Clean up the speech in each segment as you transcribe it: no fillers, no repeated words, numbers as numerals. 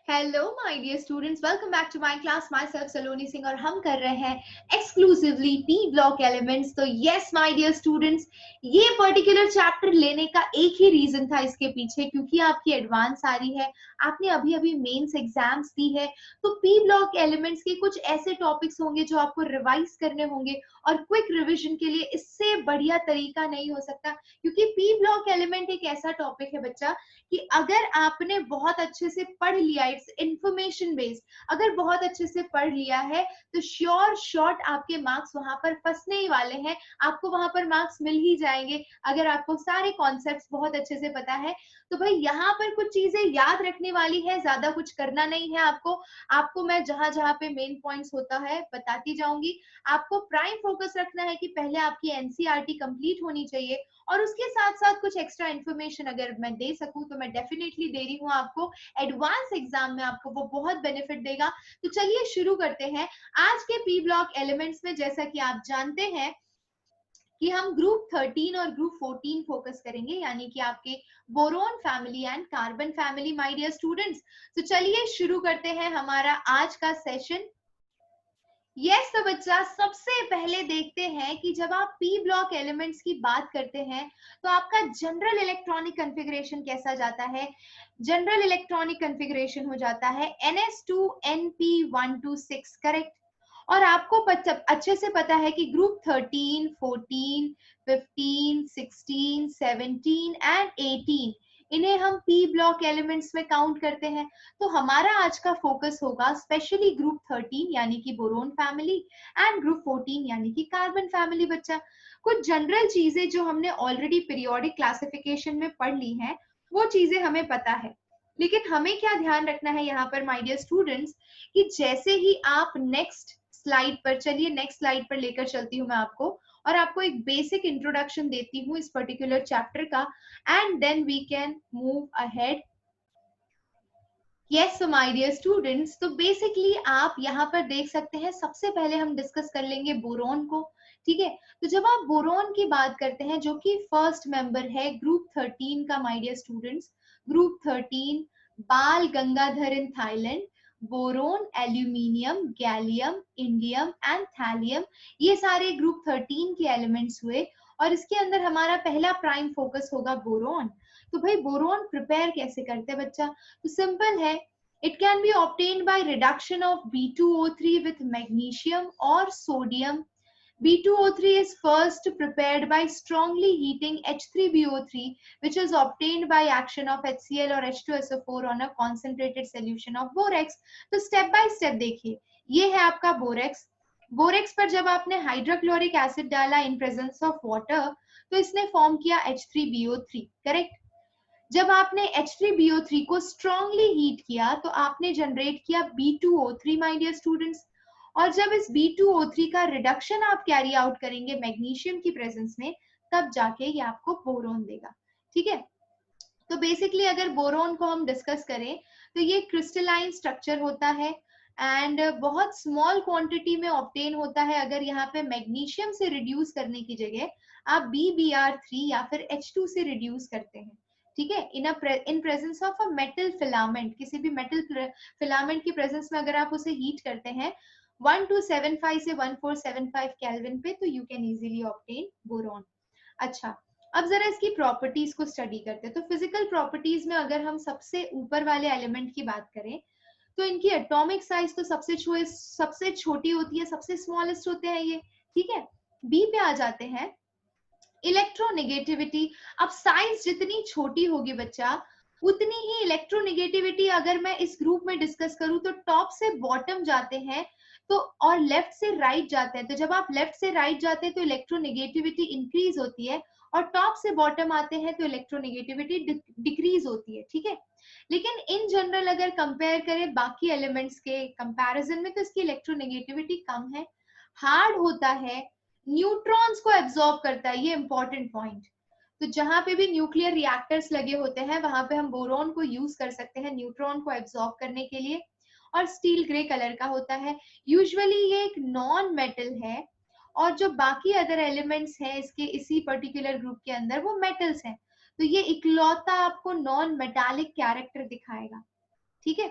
Hello my dear students, welcome back to my class. Myself Saloni Singh और हम कर रहे हैं एक्सक्लूसिवली पी ब्लॉक एलिमेंट्स। तो यस माय डियर स्टूडेंट्स, ये पर्टिकुलर चैप्टर लेने का एक ही रीजन था इसके पीछे, क्योंकि आपकी एडवांस आ रही है, आपने अभी अभी मेंस एग्जाम्स दी है। तो पी ब्लॉक एलिमेंट्स के कुछ ऐसे टॉपिक्स होंगे जो आपको रिवाइज करने होंगे, और क्विक रिविजन के लिए इससे बढ़िया तरीका नहीं हो सकता, क्योंकि पी ब्लॉक एलिमेंट एक ऐसा टॉपिक है बच्चा कि अगर आपने बहुत अच्छे से पढ़ लिया, इट्स इंफॉर्मेशन बेस्ड, अगर बहुत अच्छे से पढ़ लिया है तो श्योर शॉट आपके मार्क्स वहां पर फंसने ही वाले हैं, आपको वहां पर मार्क्स मिल ही जाएंगे अगर आपको सारे कॉन्सेप्ट्स बहुत अच्छे से पता है। तो भाई यहाँ पर कुछ चीजें याद रखने वाली है, ज्यादा कुछ करना नहीं है आपको। आपको मैं जहां जहां पे मेन पॉइंट्स होता है बताती जाऊंगी। आपको प्राइम फोकस रखना है कि पहले आपकी एनसीईआरटी कंप्लीट होनी चाहिए, और उसके साथ साथ कुछ एक्स्ट्रा इन्फॉर्मेशन अगर मैं दे सकूं तो मैं डेफिनेटली दे रही हूँ आपको। एडवांस एग्जाम में आपको वो बहुत बेनिफिट देगा। तो चलिए शुरू करते हैं। आज के पी ब्लॉक एलिमेंट्स में जैसा कि आप जानते हैं कि हम ग्रुप 13 और ग्रुप 14 फोकस करेंगे, यानी कि आपके boron family and carbon family my dear students. तो चलिए शुरू करते हैं हमारा आज का सेशन। यस तो बच्चा, सबसे पहले देखते हैं कि जब आप पी ब्लॉक एलिमेंट्स की बात करते हैं तो आपका जनरल इलेक्ट्रॉनिक कॉन्फ़िगरेशन कैसा जाता है। जनरल इलेक्ट्रॉनिक कॉन्फ़िगरेशन हो जाता है NS2 NP126, करेक्ट। और आपको अच्छे से पता है कि ग्रुप 13, 14, 15, 16, 17 एंड 18, इन्हें हम पी ब्लॉक एलिमेंट्स में काउंट करते हैं। तो हमारा आज का फोकस होगा स्पेशली ग्रुप 13 यानी कि बोरोन फैमिली एंड ग्रुप 14 यानी कि कार्बन फैमिली। बच्चा, कुछ जनरल चीजें जो हमने ऑलरेडी पीरियोडिक क्लासिफिकेशन में पढ़ ली हैं वो चीजें हमें पता है, लेकिन हमें क्या ध्यान रखना है यहाँ पर माय डियर स्टूडेंट्स, कि जैसे ही आप नेक्स्ट स्लाइड पर चलिए, नेक्स्ट स्लाइड पर लेकर चलती हूँ मैं आपको, और आपको एक बेसिक इंट्रोडक्शन देती हूँ इस पर्टिकुलर चैप्टर का, and then we can move ahead. Yes so my dear students, तो बेसिकली आप यहाँ पर देख सकते हैं, सबसे पहले हम डिस्कस कर लेंगे बोरोन को। ठीक है, तो जब आप बोरोन की बात करते हैं जो कि फर्स्ट मेंबर है ग्रुप 13 का माय डियर स्टूडेंट्स, ग्रुप 13, बाल Gangadhar in Thailand, boron, aluminium, gallium, indium and thallium, ये सारे ग्रुप 13 के एलिमेंट्स हुए। और इसके अंदर हमारा पहला प्राइम फोकस होगा बोरोन। तो भाई बोरोन प्रिपेयर कैसे करते हैं बच्चा, तो सिंपल है, it can be obtained by reduction of B2O3 with magnesium or sodium. B2O3 is first prepared by strongly heating H3BO3, which is obtained by action of HCl or H2SO4 on a concentrated solution of borax. तो step by step देखिए, ये है आपका borax. Borax पर जब आपने hydrochloric acid डाला इन presence of water, तो इसने फॉर्म किया H3BO3, करेक्ट। जब आपने H3BO3 को स्ट्रांगली हीट किया तो आपने जनरेट किया B2O3 माय डियर स्टूडेंट्स। और जब इस B2O3 का रिडक्शन आप कैरी आउट करेंगे मैग्नीशियम की प्रेजेंस में, तब जाके ये आपको बोरोन देगा। ठीक है, तो बेसिकली अगर बोरोन को हम डिस्कस करें तो ये क्रिस्टलाइन स्ट्रक्चर होता है एंड बहुत स्मॉल क्वांटिटी में ऑब्टेन होता है। अगर यहाँ पे मैग्नीशियम से रिड्यूस करने की जगह आप BBr3 या फिर H2 से रिड्यूस करते हैं, ठीक है, इन presence of a metal filament, किसी भी मेटल फिलामेंट की प्रेजेंस में अगर आप उसे हीट करते हैं 1275 से 1475 केल्विन पे, तो you can easily obtain boron. अच्छा, अब जरा इसकी प्रॉपर्टीज को स्टडी करते हैं। तो फिजिकल प्रॉपर्टीज में अगर हम सबसे ऊपर वाले एलिमेंट की बात करें तो इनकी एटॉमिक साइज तो सबसे छोटी होती है, सबसे स्मॉलेस्ट होते हैं ये। ठीक है, बी पे आ जाते हैं, इलेक्ट्रोनेगेटिविटी। अब साइज जितनी छोटी होगी बच्चा, उतनी ही इलेक्ट्रोनेगेटिविटी अगर मैं इस ग्रुप में डिस्कस करूं तो टॉप से बॉटम जाते हैं तो, और लेफ्ट से राइट जाते हैं, तो जब आप लेफ्ट से राइट जाते हैं तो इलेक्ट्रोनेगेटिविटी इंक्रीज होती है, और टॉप से बॉटम आते हैं तो इलेक्ट्रोनेगेटिविटी डिक्रीज होती है। ठीक है, लेकिन इन जनरल अगर कंपेयर करें बाकी एलिमेंट्स के कंपैरिजन में तो इसकी इलेक्ट्रोनेगेटिविटी कम है, हार्ड होता है, न्यूट्रॉन्स को एब्जॉर्ब करता है, ये इंपॉर्टेंट पॉइंट। तो जहां पे भी न्यूक्लियर रिएक्टर्स लगे होते हैं वहां पे हम बोरॉन को यूज कर सकते हैं न्यूट्रॉन को एब्जॉर्ब करने के लिए। और स्टील ग्रे कलर का होता है, यूजुअली ये एक नॉन मेटल है। और जो बाकी अदर एलिमेंट्स हैं इसके इसी पर्टिकुलर ग्रुप के अंदर वो मेटल्स हैं। तो ये इकलौता आपको नॉन मेटालिक कैरेक्टर दिखाएगा, ठीक है,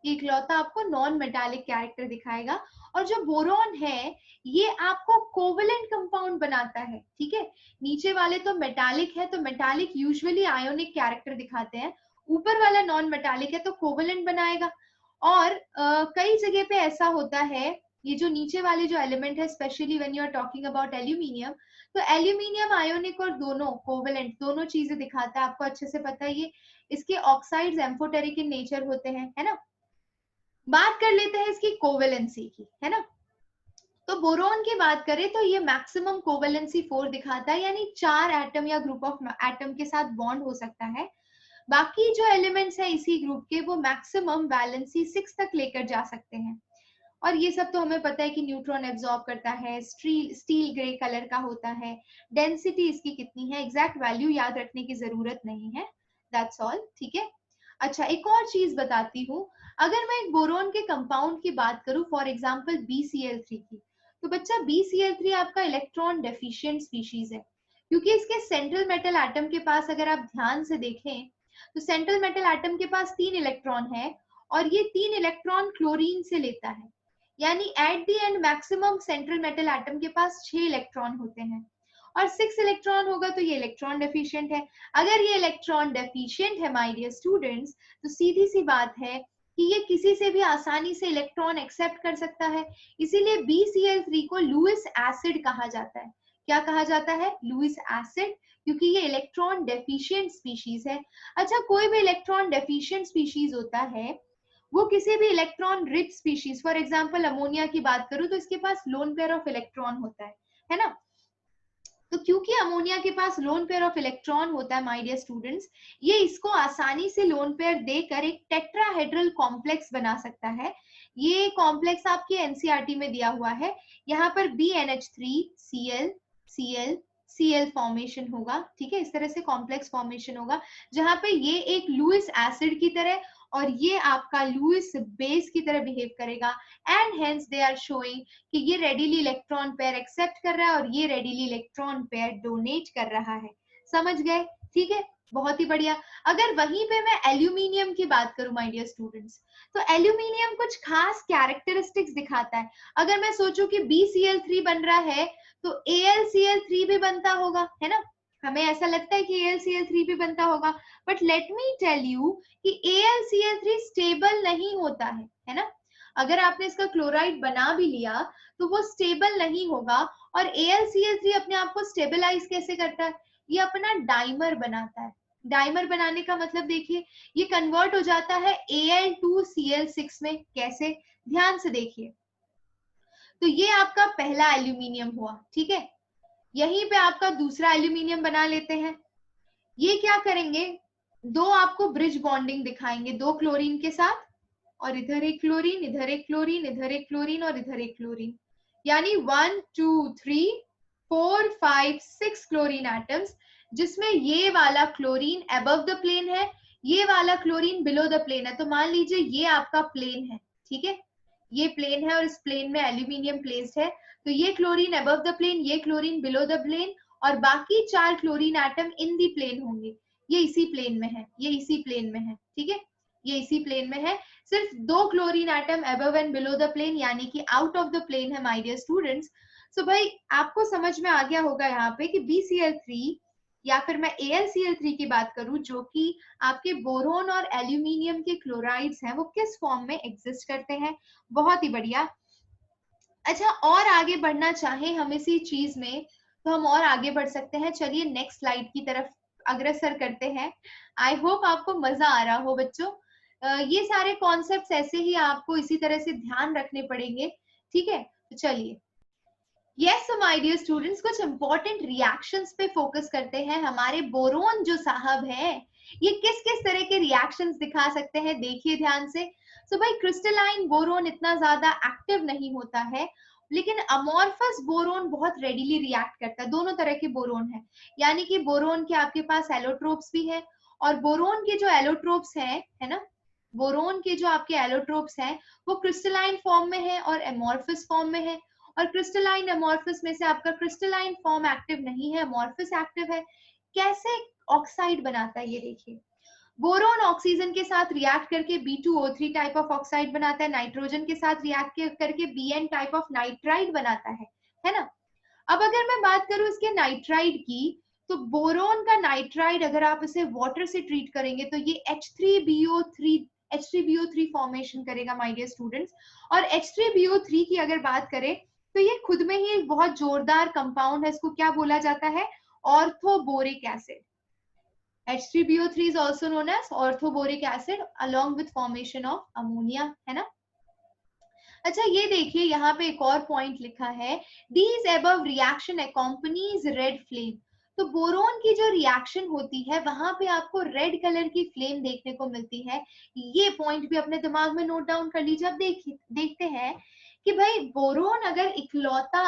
ये इकलौता आपको नॉन मेटालिक कैरेक्टर दिखाएगा। और जो बोरॉन है ये आपको कोवेलेंट कंपाउंड बनाता है, ठीक है, नीचे वाले तो मेटालिक है, तो मेटालिक यूजुअली आयोनिक कैरेक्टर दिखाते हैं, ऊपर वाला नॉन मेटालिक है तो कोवेलेंट बनाएगा। और कई जगह पे ऐसा होता है, ये जो नीचे वाले जो एलिमेंट है, specially when you are talking about aluminium, तो एल्यूमिनियम आयोनिक और दोनों कोवेलेंट दोनों चीजें दिखाता है, आपको अच्छे से पता है ये। इसके ऑक्साइड्स एम्फोटेरिक इन नेचर होते हैं, है ना। बात कर लेते हैं इसकी कोवेलेंसी की, है ना। तो बोरॉन की बात करें तो ये मैक्सिमम कोवेलेंसी 4 दिखाता है, यानी 4 एटम या ग्रुप ऑफ एटम के साथ बॉन्ड हो सकता है। बाकी जो एलिमेंट्स है इसी ग्रुप के वो मैक्सिमम वैलेंसी 6 तक लेकर जा सकते हैं। और ये सब तो हमें पता है कि न्यूट्रॉन एब्जॉर्ब करता है, स्टील ग्रे कलर का होता है, डेंसिटी इसकी कितनी है, एग्जैक्ट वैल्यू याद रखने की जरूरत नहीं है, दैट्स ऑल, ठीक है। अच्छा, एक और चीज बताती हूँ, अगर मैं एक बोरोन के कंपाउंड की बात करूं, फॉर एग्जांपल BCl3 की, तो बच्चा BCl3 आपका इलेक्ट्रॉन डेफिशिएंट स्पीशीज है, क्योंकि इसके सेंट्रल मेटल एटम के पास अगर आप ध्यान से देखें तो सेंट्रल मेटल एटम के पास 3 इलेक्ट्रॉन है, और ये 3 इलेक्ट्रॉन क्लोरीन से लेता है, यानी at the end maximum central metal atom के पास 6 इलेक्ट्रॉन होते हैं, और 6 इलेक्ट्रॉन होगा तो ये इलेक्ट्रॉन डेफिशिएंट है। अगर ये इलेक्ट्रॉन डेफिशिएंट है माय डियर स्टूडेंट्स, तो सीधी सी बात है कि ये किसी से भी आसानी से इलेक्ट्रॉन एक्सेप्ट कर सकता है, इसीलिए BCl3 को लुईस एसिड कहा जाता है। क्या कहा जाता है? लुईस एसिड, क्योंकि ये इलेक्ट्रॉन डेफिशिएंट स्पीशीज है। अच्छा, कोई भी इलेक्ट्रॉन डेफिशिएंट स्पीशीज होता है वो किसी भी electron rich species, for example ammonia की बात करूं तो इसके पास लोन पेयर ऑफ इलेक्ट्रॉन होता है ना। तो क्योंकि अमोनिया के पास लोन पेयर ऑफ इलेक्ट्रॉन होता है माय डियर स्टूडेंट्स, ये इसको आसानी से लोन पेयर देकर एक टेट्राहेड्रल कॉम्प्लेक्स बना सकता है। ये कॉम्प्लेक्स आपके एनसीईआरटी में दिया हुआ है, यहाँ पर BNH3 Cl Cl फॉर्मेशन होगा, ठीक है, इस तरह से कॉम्प्लेक्स फॉर्मेशन होगा, जहां पे ये एक लुईस एसिड की तरह और ये आपका लुईस बेस की तरह बिहेव करेगा, and hence they are showing कि ये रेडिली इलेक्ट्रॉन पेयर एक्सेप्ट कर रहा है और ये रेडिली इलेक्ट्रॉन पेयर डोनेट कर रहा है। समझ गए? ठीक है, बहुत ही बढ़िया। अगर वहीं पे मैं एल्यूमिनियम की बात करूं माय डियर स्टूडेंट्स, तो एल्यूमिनियम कुछ खास कैरेक्टरिस्टिक्स दिखाता है। अगर मैं सोचूं कि BCl3 बन रहा है तो AlCl3 भी बनता होगा, है ना, हमें ऐसा लगता है कि AlCl3 भी बनता होगा, but let me tell you कि AlCl3 स्टेबल नहीं होता है ना। अगर आपने इसका क्लोराइड बना भी लिया तो वो स्टेबल नहीं होगा, और AlCl3 अपने आप को स्टेबलाइज कैसे करता है? ये अपना डाइमर बनाता है। डाइमर बनाने का मतलब देखिए, ये कन्वर्ट हो जाता है Al2Cl6 में। कैसे? ध्यान से देखिए, तो ये आपका पहला एल्यूमिनियम हुआ, ठीक है, यहीं पे आपका दूसरा एल्यूमिनियम बना लेते हैं। ये क्या करेंगे, दो आपको ब्रिज बॉन्डिंग दिखाएंगे, दो क्लोरीन के साथ, और इधर एक क्लोरीन, इधर एक क्लोरीन, इधर एक क्लोरीन और इधर एक क्लोरीन, यानी 1 2 3 4 5 6 क्लोरीन एटम्स, जिसमें ये वाला क्लोरीन अबव द प्लेन है, ये वाला क्लोरीन बिलो द प्लेन है। तो मान लीजिए ये आपका प्लेन है, ठीक है, ये प्लेन है और इस प्लेन में एल्यूमिनियम प्लेस्ड है, तो ये क्लोरीन अबव द प्लेन, ये क्लोरीन बिलो द प्लेन, और बाकी 4 chlorine atom in the plane होंगे। ये इसी प्लेन में है, ये इसी प्लेन में है, ठीक है, ये इसी प्लेन में है। सिर्फ 2 chlorine atom above and below the plane, यानी कि आउट ऑफ द प्लेन है माय डियर स्टूडेंट्स। सो भाई आपको समझ में आ गया होगा यहाँ पे कि BCl3 या फिर मैं AlCl3 की बात करूं, जो कि आपके बोरोन और एल्यूमिनियम के क्लोराइड्स हैं, वो किस फॉर्म में एग्जिस्ट करते हैं। बहुत ही बढ़िया। अच्छा, और आगे बढ़ना चाहे हम इसी चीज में तो हम और आगे बढ़ सकते हैं। चलिए नेक्स्ट स्लाइड की तरफ अग्रसर करते हैं। आई होप आपको मजा आ रहा हो बच्चों। ये सारे कॉन्सेप्ट्स ऐसे ही आपको इसी तरह से ध्यान रखने पड़ेंगे, ठीक है। तो चलिए, यस माय डियर स्टूडेंट्स, कुछ इंपॉर्टेंट रिएक्शंस पे फोकस करते हैं। हमारे बोरोन जो साहब हैं, ये किस किस तरह के रिएक्शंस दिखा सकते हैं, देखिए ध्यान से। सो भाई क्रिस्टलाइन बोरोन इतना ज्यादा एक्टिव नहीं होता है, लेकिन अमॉर्फस बोरोन बहुत रेडिली रिएक्ट करता है। दोनों तरह के बोरोन है, यानी कि बोरोन के आपके पास एलोट्रोप्स भी है, और बोरोन के जो एलोट्रोप्स हैं, है ना, बोरोन के जो आपके एलोट्रोप्स हैं वो क्रिस्टलाइन फॉर्म में है और एमॉर्फस फॉर्म में है। और क्रिस्टलाइन एमॉर्फस में से आपका क्रिस्टलाइन फॉर्म एक्टिव नहीं है, एमॉर्फस एक्टिव है। कैसे ऑक्साइड बनाता है। ये देखिए, बोरोन ऑक्सीजन के साथ रिएक्ट करके B2O3 टाइप ऑफ ऑक्साइड बनाता है, नाइट्रोजन के साथ रिएक्ट करके Bn टाइप ऑफ नाइट्राइड बनाता है ना। अब अगर मैं बात करूं इसके नाइट्राइड की, तो बोरोन का नाइट्राइड अगर आप इसे वाटर से ट्रीट करेंगे तो ये H3BO3 फॉर्मेशन करेगा माय डियर स्टूडेंट्स। और H3BO3 की अगर बात करें तो ये खुद में ही एक बहुत जोरदार कंपाउंड है, इसको क्या बोला जाता है, orthoboric acid. H3BO3 is also known as orthoboric acid along with formation of ammonia, है ना। अच्छा ये देखिए यहाँ पे एक और पॉइंट लिखा है, these above reaction accompanies red flame। तो बोरोन की जो रिएक्शन होती है वहां पे आपको रेड कलर की फ्लेम देखने को मिलती है। ये पॉइंट भी अपने दिमाग में नोट डाउन कर लीजिए। अब देखते हैं कि भाई बोरोन अगर इकलौता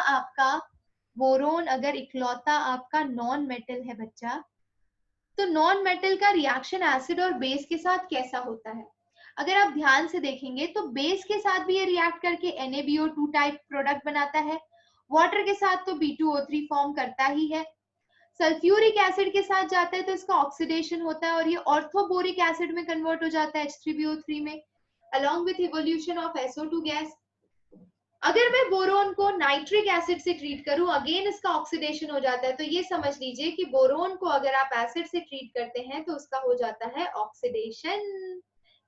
आपका नॉन मेटल है बच्चा, तो नॉन मेटल का रिएक्शन एसिड और बेस के साथ कैसा होता है। अगर आप ध्यान से देखेंगे तो बेस के साथ भी ये रिएक्ट करके NaBO2 टाइप प्रोडक्ट बनाता है, वाटर के साथ तो B2O3 फॉर्म करता ही है, सल्फ्यूरिक एसिड के साथ जाता है तो इसका ऑक्सीडेशन होता है और ये ऑर्थोबोरिक एसिड में कन्वर्ट हो जाता है H3BO3 में, along with evolution of SO2 gas. अगर मैं बोरोन को नाइट्रिक एसिड से ट्रीट करूं, अगेन इसका ऑक्सीडेशन हो जाता है। तो ये समझ लीजिए कि बोरोन को अगर आप एसिड से ट्रीट करते हैं तो उसका हो जाता है ऑक्सीडेशन,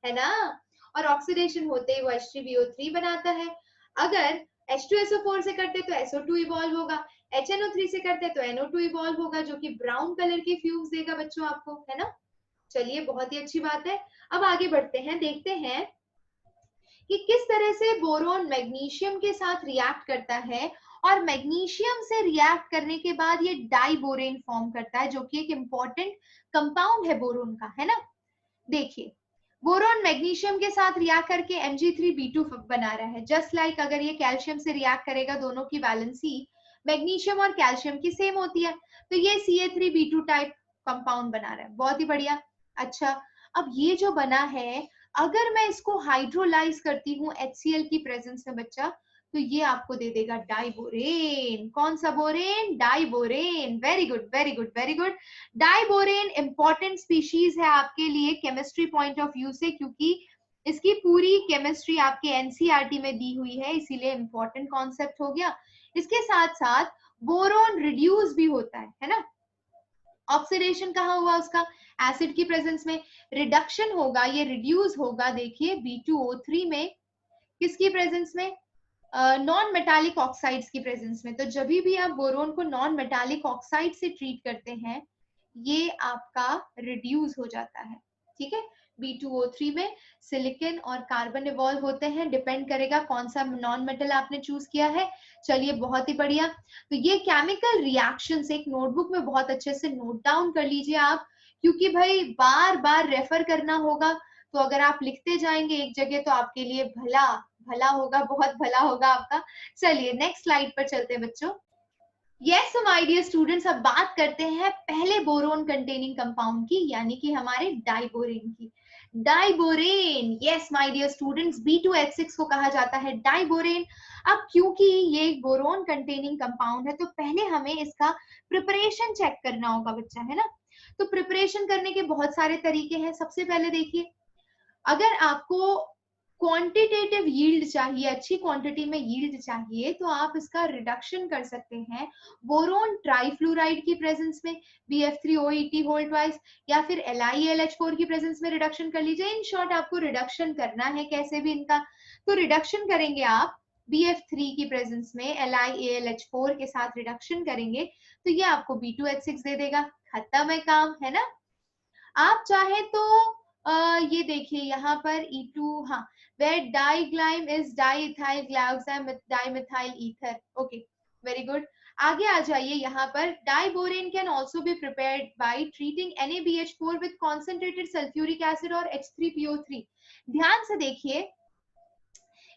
है ना। और ऑक्सीडेशन होते ही वो H3BO3 बनाता है। अगर H2SO4 से करते तो SO2 इवॉल्व होगा, HNO3 से करते तो NO2 इवॉल्व होगा, जो कि ब्राउन कलर की फ्यूम्स देगा बच्चों आपको, है ना। चलिए बहुत ही अच्छी बात है। अब आगे बढ़ते हैं, देखते हैं कि किस तरह से बोरोन मैग्नीशियम के साथ रिएक्ट करता है। और मैग्नीशियम से रिएक्ट करने के बाद ये डाइबोरेन फॉर्म करता है, जो कि एक इंपॉर्टेंट कंपाउंड है बोरोन का, है ना। देखिए, बोरोन मैग्नीशियम के साथ रिएक्ट करके Mg3B2 बना रहा है। जस्ट लाइक अगर ये कैल्शियम से रिएक्ट करेगा, दोनों की वैलेंसी मैग्नीशियम और कैल्शियम की सेम होती है, तो ये Ca3B2 टाइप कंपाउंड बना रहा है। बहुत ही बढ़िया। अच्छा, अब ये जो बना है, अगर मैं इसको हाइड्रोलाइज करती हूँ HCl की प्रेजेंस में बच्चा, तो ये आपको दे देगा डाइबोरेन। कौन सा borane? Diborane. Very good very good very good. Diborane important species है आपके लिए केमिस्ट्री पॉइंट ऑफ व्यू से, क्योंकि इसकी पूरी केमिस्ट्री आपके एनसीईआरटी में दी हुई है, इसीलिए इंपॉर्टेंट कॉन्सेप्ट हो गया। इसके साथ साथ बोरोन रिड्यूस भी होता है ना। ऑक्सीडेशन कहाँ हुआ उसका? एसिड की प्रेजेंस में। रिडक्शन होगा, ये रिड्यूस होगा, देखिए B2O3 में, किसकी प्रेजेंस में? नॉन मेटालिक ऑक्साइड्स की प्रेजेंस में। तो जब भी आप बोरोन को नॉन मेटालिक ऑक्साइड से ट्रीट करते हैं, ये आपका रिड्यूस हो जाता है, ठीक है। B2O3 में सिलिकॉन और कार्बन इवॉल्व होते हैं, डिपेंड करेगा कौन सा नॉन मेटल आपने चूज किया है। चलिए बहुत ही बढ़िया। तो ये केमिकल रिएक्शंस एक नोटबुक में बहुत अच्छे से नोट डाउन कर लीजिए आप, क्योंकि भाई बार बार रेफर करना होगा। तो अगर आप लिखते जाएंगे एक जगह तो आपके लिए भला भला होगा, बहुत भला होगा आपका। चलिए नेक्स्ट स्लाइड पर चलते हैं बच्चों। यस माय डियर स्टूडेंट्स, अब बात करते हैं पहले बोरोन कंटेनिंग कंपाउंड की, यानी कि हमारे डाइबोरेन की। Diborane, yes my dear students, B2H6 को कहा जाता है डाइबोरेन। अब क्योंकि ये एक बोरोन कंटेनिंग कंपाउंड है, तो पहले हमें इसका प्रिपरेशन चेक करना होगा बच्चा, है ना। तो प्रिपरेशन करने के बहुत सारे तरीके हैं। सबसे पहले देखिए, अगर आपको क्वांटिटेटिव यील्ड चाहिए, अच्छी क्वांटिटी में यील्ड चाहिए, तो आप इसका रिडक्शन कर सकते हैं बोरोन ट्राइफ्लोराइड की प्रेजेंस में, BF3OET होल ट्वाइस, या फिर LiAlH4 की प्रेजेंस में रिडक्शन कर लीजिए। इन शॉर्ट आपको रिडक्शन करना है कैसे भी इनका, तो रिडक्शन करेंगे आप BF3 की प्रेजेंस में, LiAlH4 के साथ रिडक्शन करेंगे, तो ये आपको B2H6 दे देगा। खत्म है काम, है ना। आप चाहे तो ये देखिए यहाँ पर E2, हाँ, where diglyme is diethyl glyoxime dimethyl ether, okay, very good. आगे आ जाइए, यहाँ पर diborane can also be prepared by treating NaBH4 with concentrated sulphuric acid और H3PO3। ध्यान से देखिए,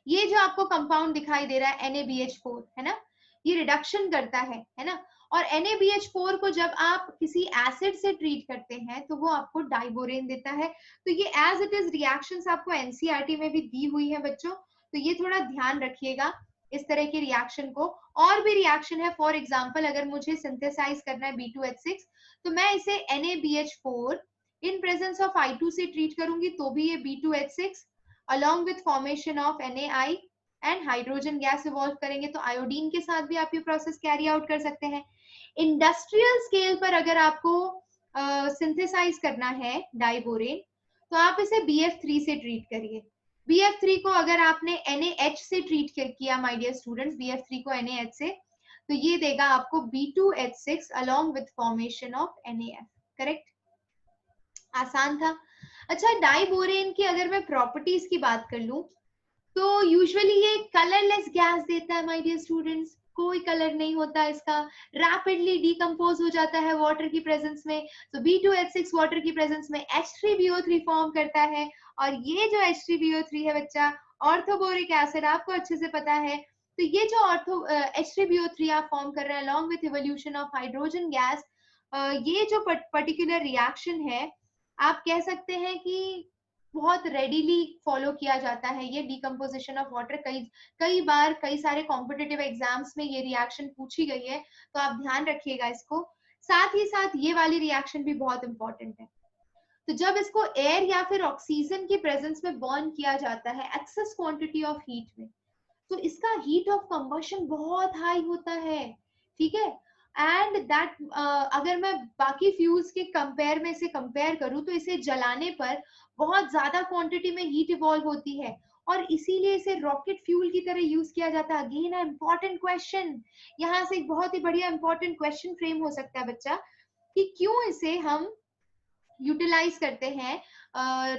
ये जो आपको कंपाउंड दिखाई दे रहा है NaBH4, है ना, ये रिडक्शन करता है ना। और NaBH4 को जब आप किसी एसिड से ट्रीट करते हैं तो वो आपको डाइबोरेन देता है। तो ये एज इट इज रिएक्शंस आपको एनसीईआरटी में भी दी हुई है बच्चों, तो ये थोड़ा ध्यान रखिएगा। इस तरह के रिएक्शन को। और भी रिएक्शन है, फॉर एग्जांपल अगर मुझे सिंथेसाइज करना है B2H6 तो मैं इसे NaBH4 in presence of I2 से ट्रीट करूंगी तो भी ये B2H6 along with formation of NaI and hydrogen gas evolve करेंगे। तो आयोडीन के साथ भी आप ये प्रोसेस कैरी आउट कर सकते हैं। इंडस्ट्रियल स्केल पर अगर आपको सिंथेसाइज करना है डाइबोरेन तो आप इसे BF3 से ट्रीट करिए। BF3 को अगर आपने NaH से ट्रीट किया माय डियर स्टूडेंट्स, BF3 को NaH से, तो ये देगा आपको B2H6 along with formation of NaF। Correct, आसान था। अच्छा, डाइबोरेन की अगर मैं प्रॉपर्टीज की बात कर लूं तो यूजुअली ये कलरलेस गैस देता है माय डियर स्टूडेंट्स, कोई कलर नहीं होता इसका, रैपिडली डिकम्पोज हो जाता है वाटर की प्रेजेंस में। तो B2H6 वाटर की प्रेजेंस में H3BO3 फॉर्म करता है, और ये जो H3BO3 है बच्चा, ऑर्थोबोरिक एसिड, आपको अच्छे से पता है। तो ये जो H3BO3 आप फॉर्म कर रहे हैं along with evolution of hydrogen gas, ये जो पर्टिकुलर रिएक्शन है आप कह सकते हैं कि बहुत रेडीली फॉलो किया जाता है। ये डिकम्पोजिशन ऑफ वाटर कई बार कई सारे कॉम्पिटिटिव एग्जाम्स में ये रिएक्शन पूछी गई है, तो आप ध्यान रखिएगा इसको। साथ ही साथ ये वाली रिएक्शन भी बहुत इंपॉर्टेंट है। तो जब इसको एयर या फिर ऑक्सीजन की प्रेजेंस में बर्न किया जाता है एक्सेस क्वांटिटी ऑफ हीट में, तो इसका हीट ऑफ कंबशन बहुत हाई होता है, ठीक है। एंड दैट अगर मैं बाकी फ्यूल्स के कंपेयर में इसे कंपेयर करूं तो इसे जलाने पर बहुत ज्यादा क्वांटिटी में हीट इवॉल्व होती है, और इसीलिए इसे रॉकेट फ्यूल की तरह यूज किया जाता है। अगेन इंपॉर्टेंट क्वेश्चन, यहाँ से एक बहुत ही बढ़िया इंपॉर्टेंट क्वेश्चन फ्रेम हो सकता है बच्चा, कि क्यों इसे हम यूटिलाइज करते हैं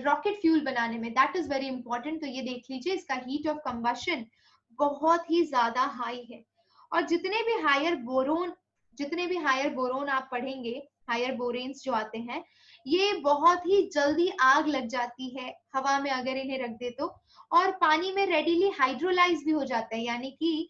रॉकेट फ्यूल बनाने में। That is very important. तो ये देख लीजिए, इसका हीट ऑफ कंबशन बहुत ही ज्यादा हाई है। और जितने भी हायर बोरोन आप पढ़ेंगे, हायर बोरेन्स जो आते हैं, ये बहुत ही जल्दी आग लग जाती है हवा में अगर इन्हें रख दे तो, और पानी में रेडीली हाइड्रोलाइज भी हो जाता है। यानी कि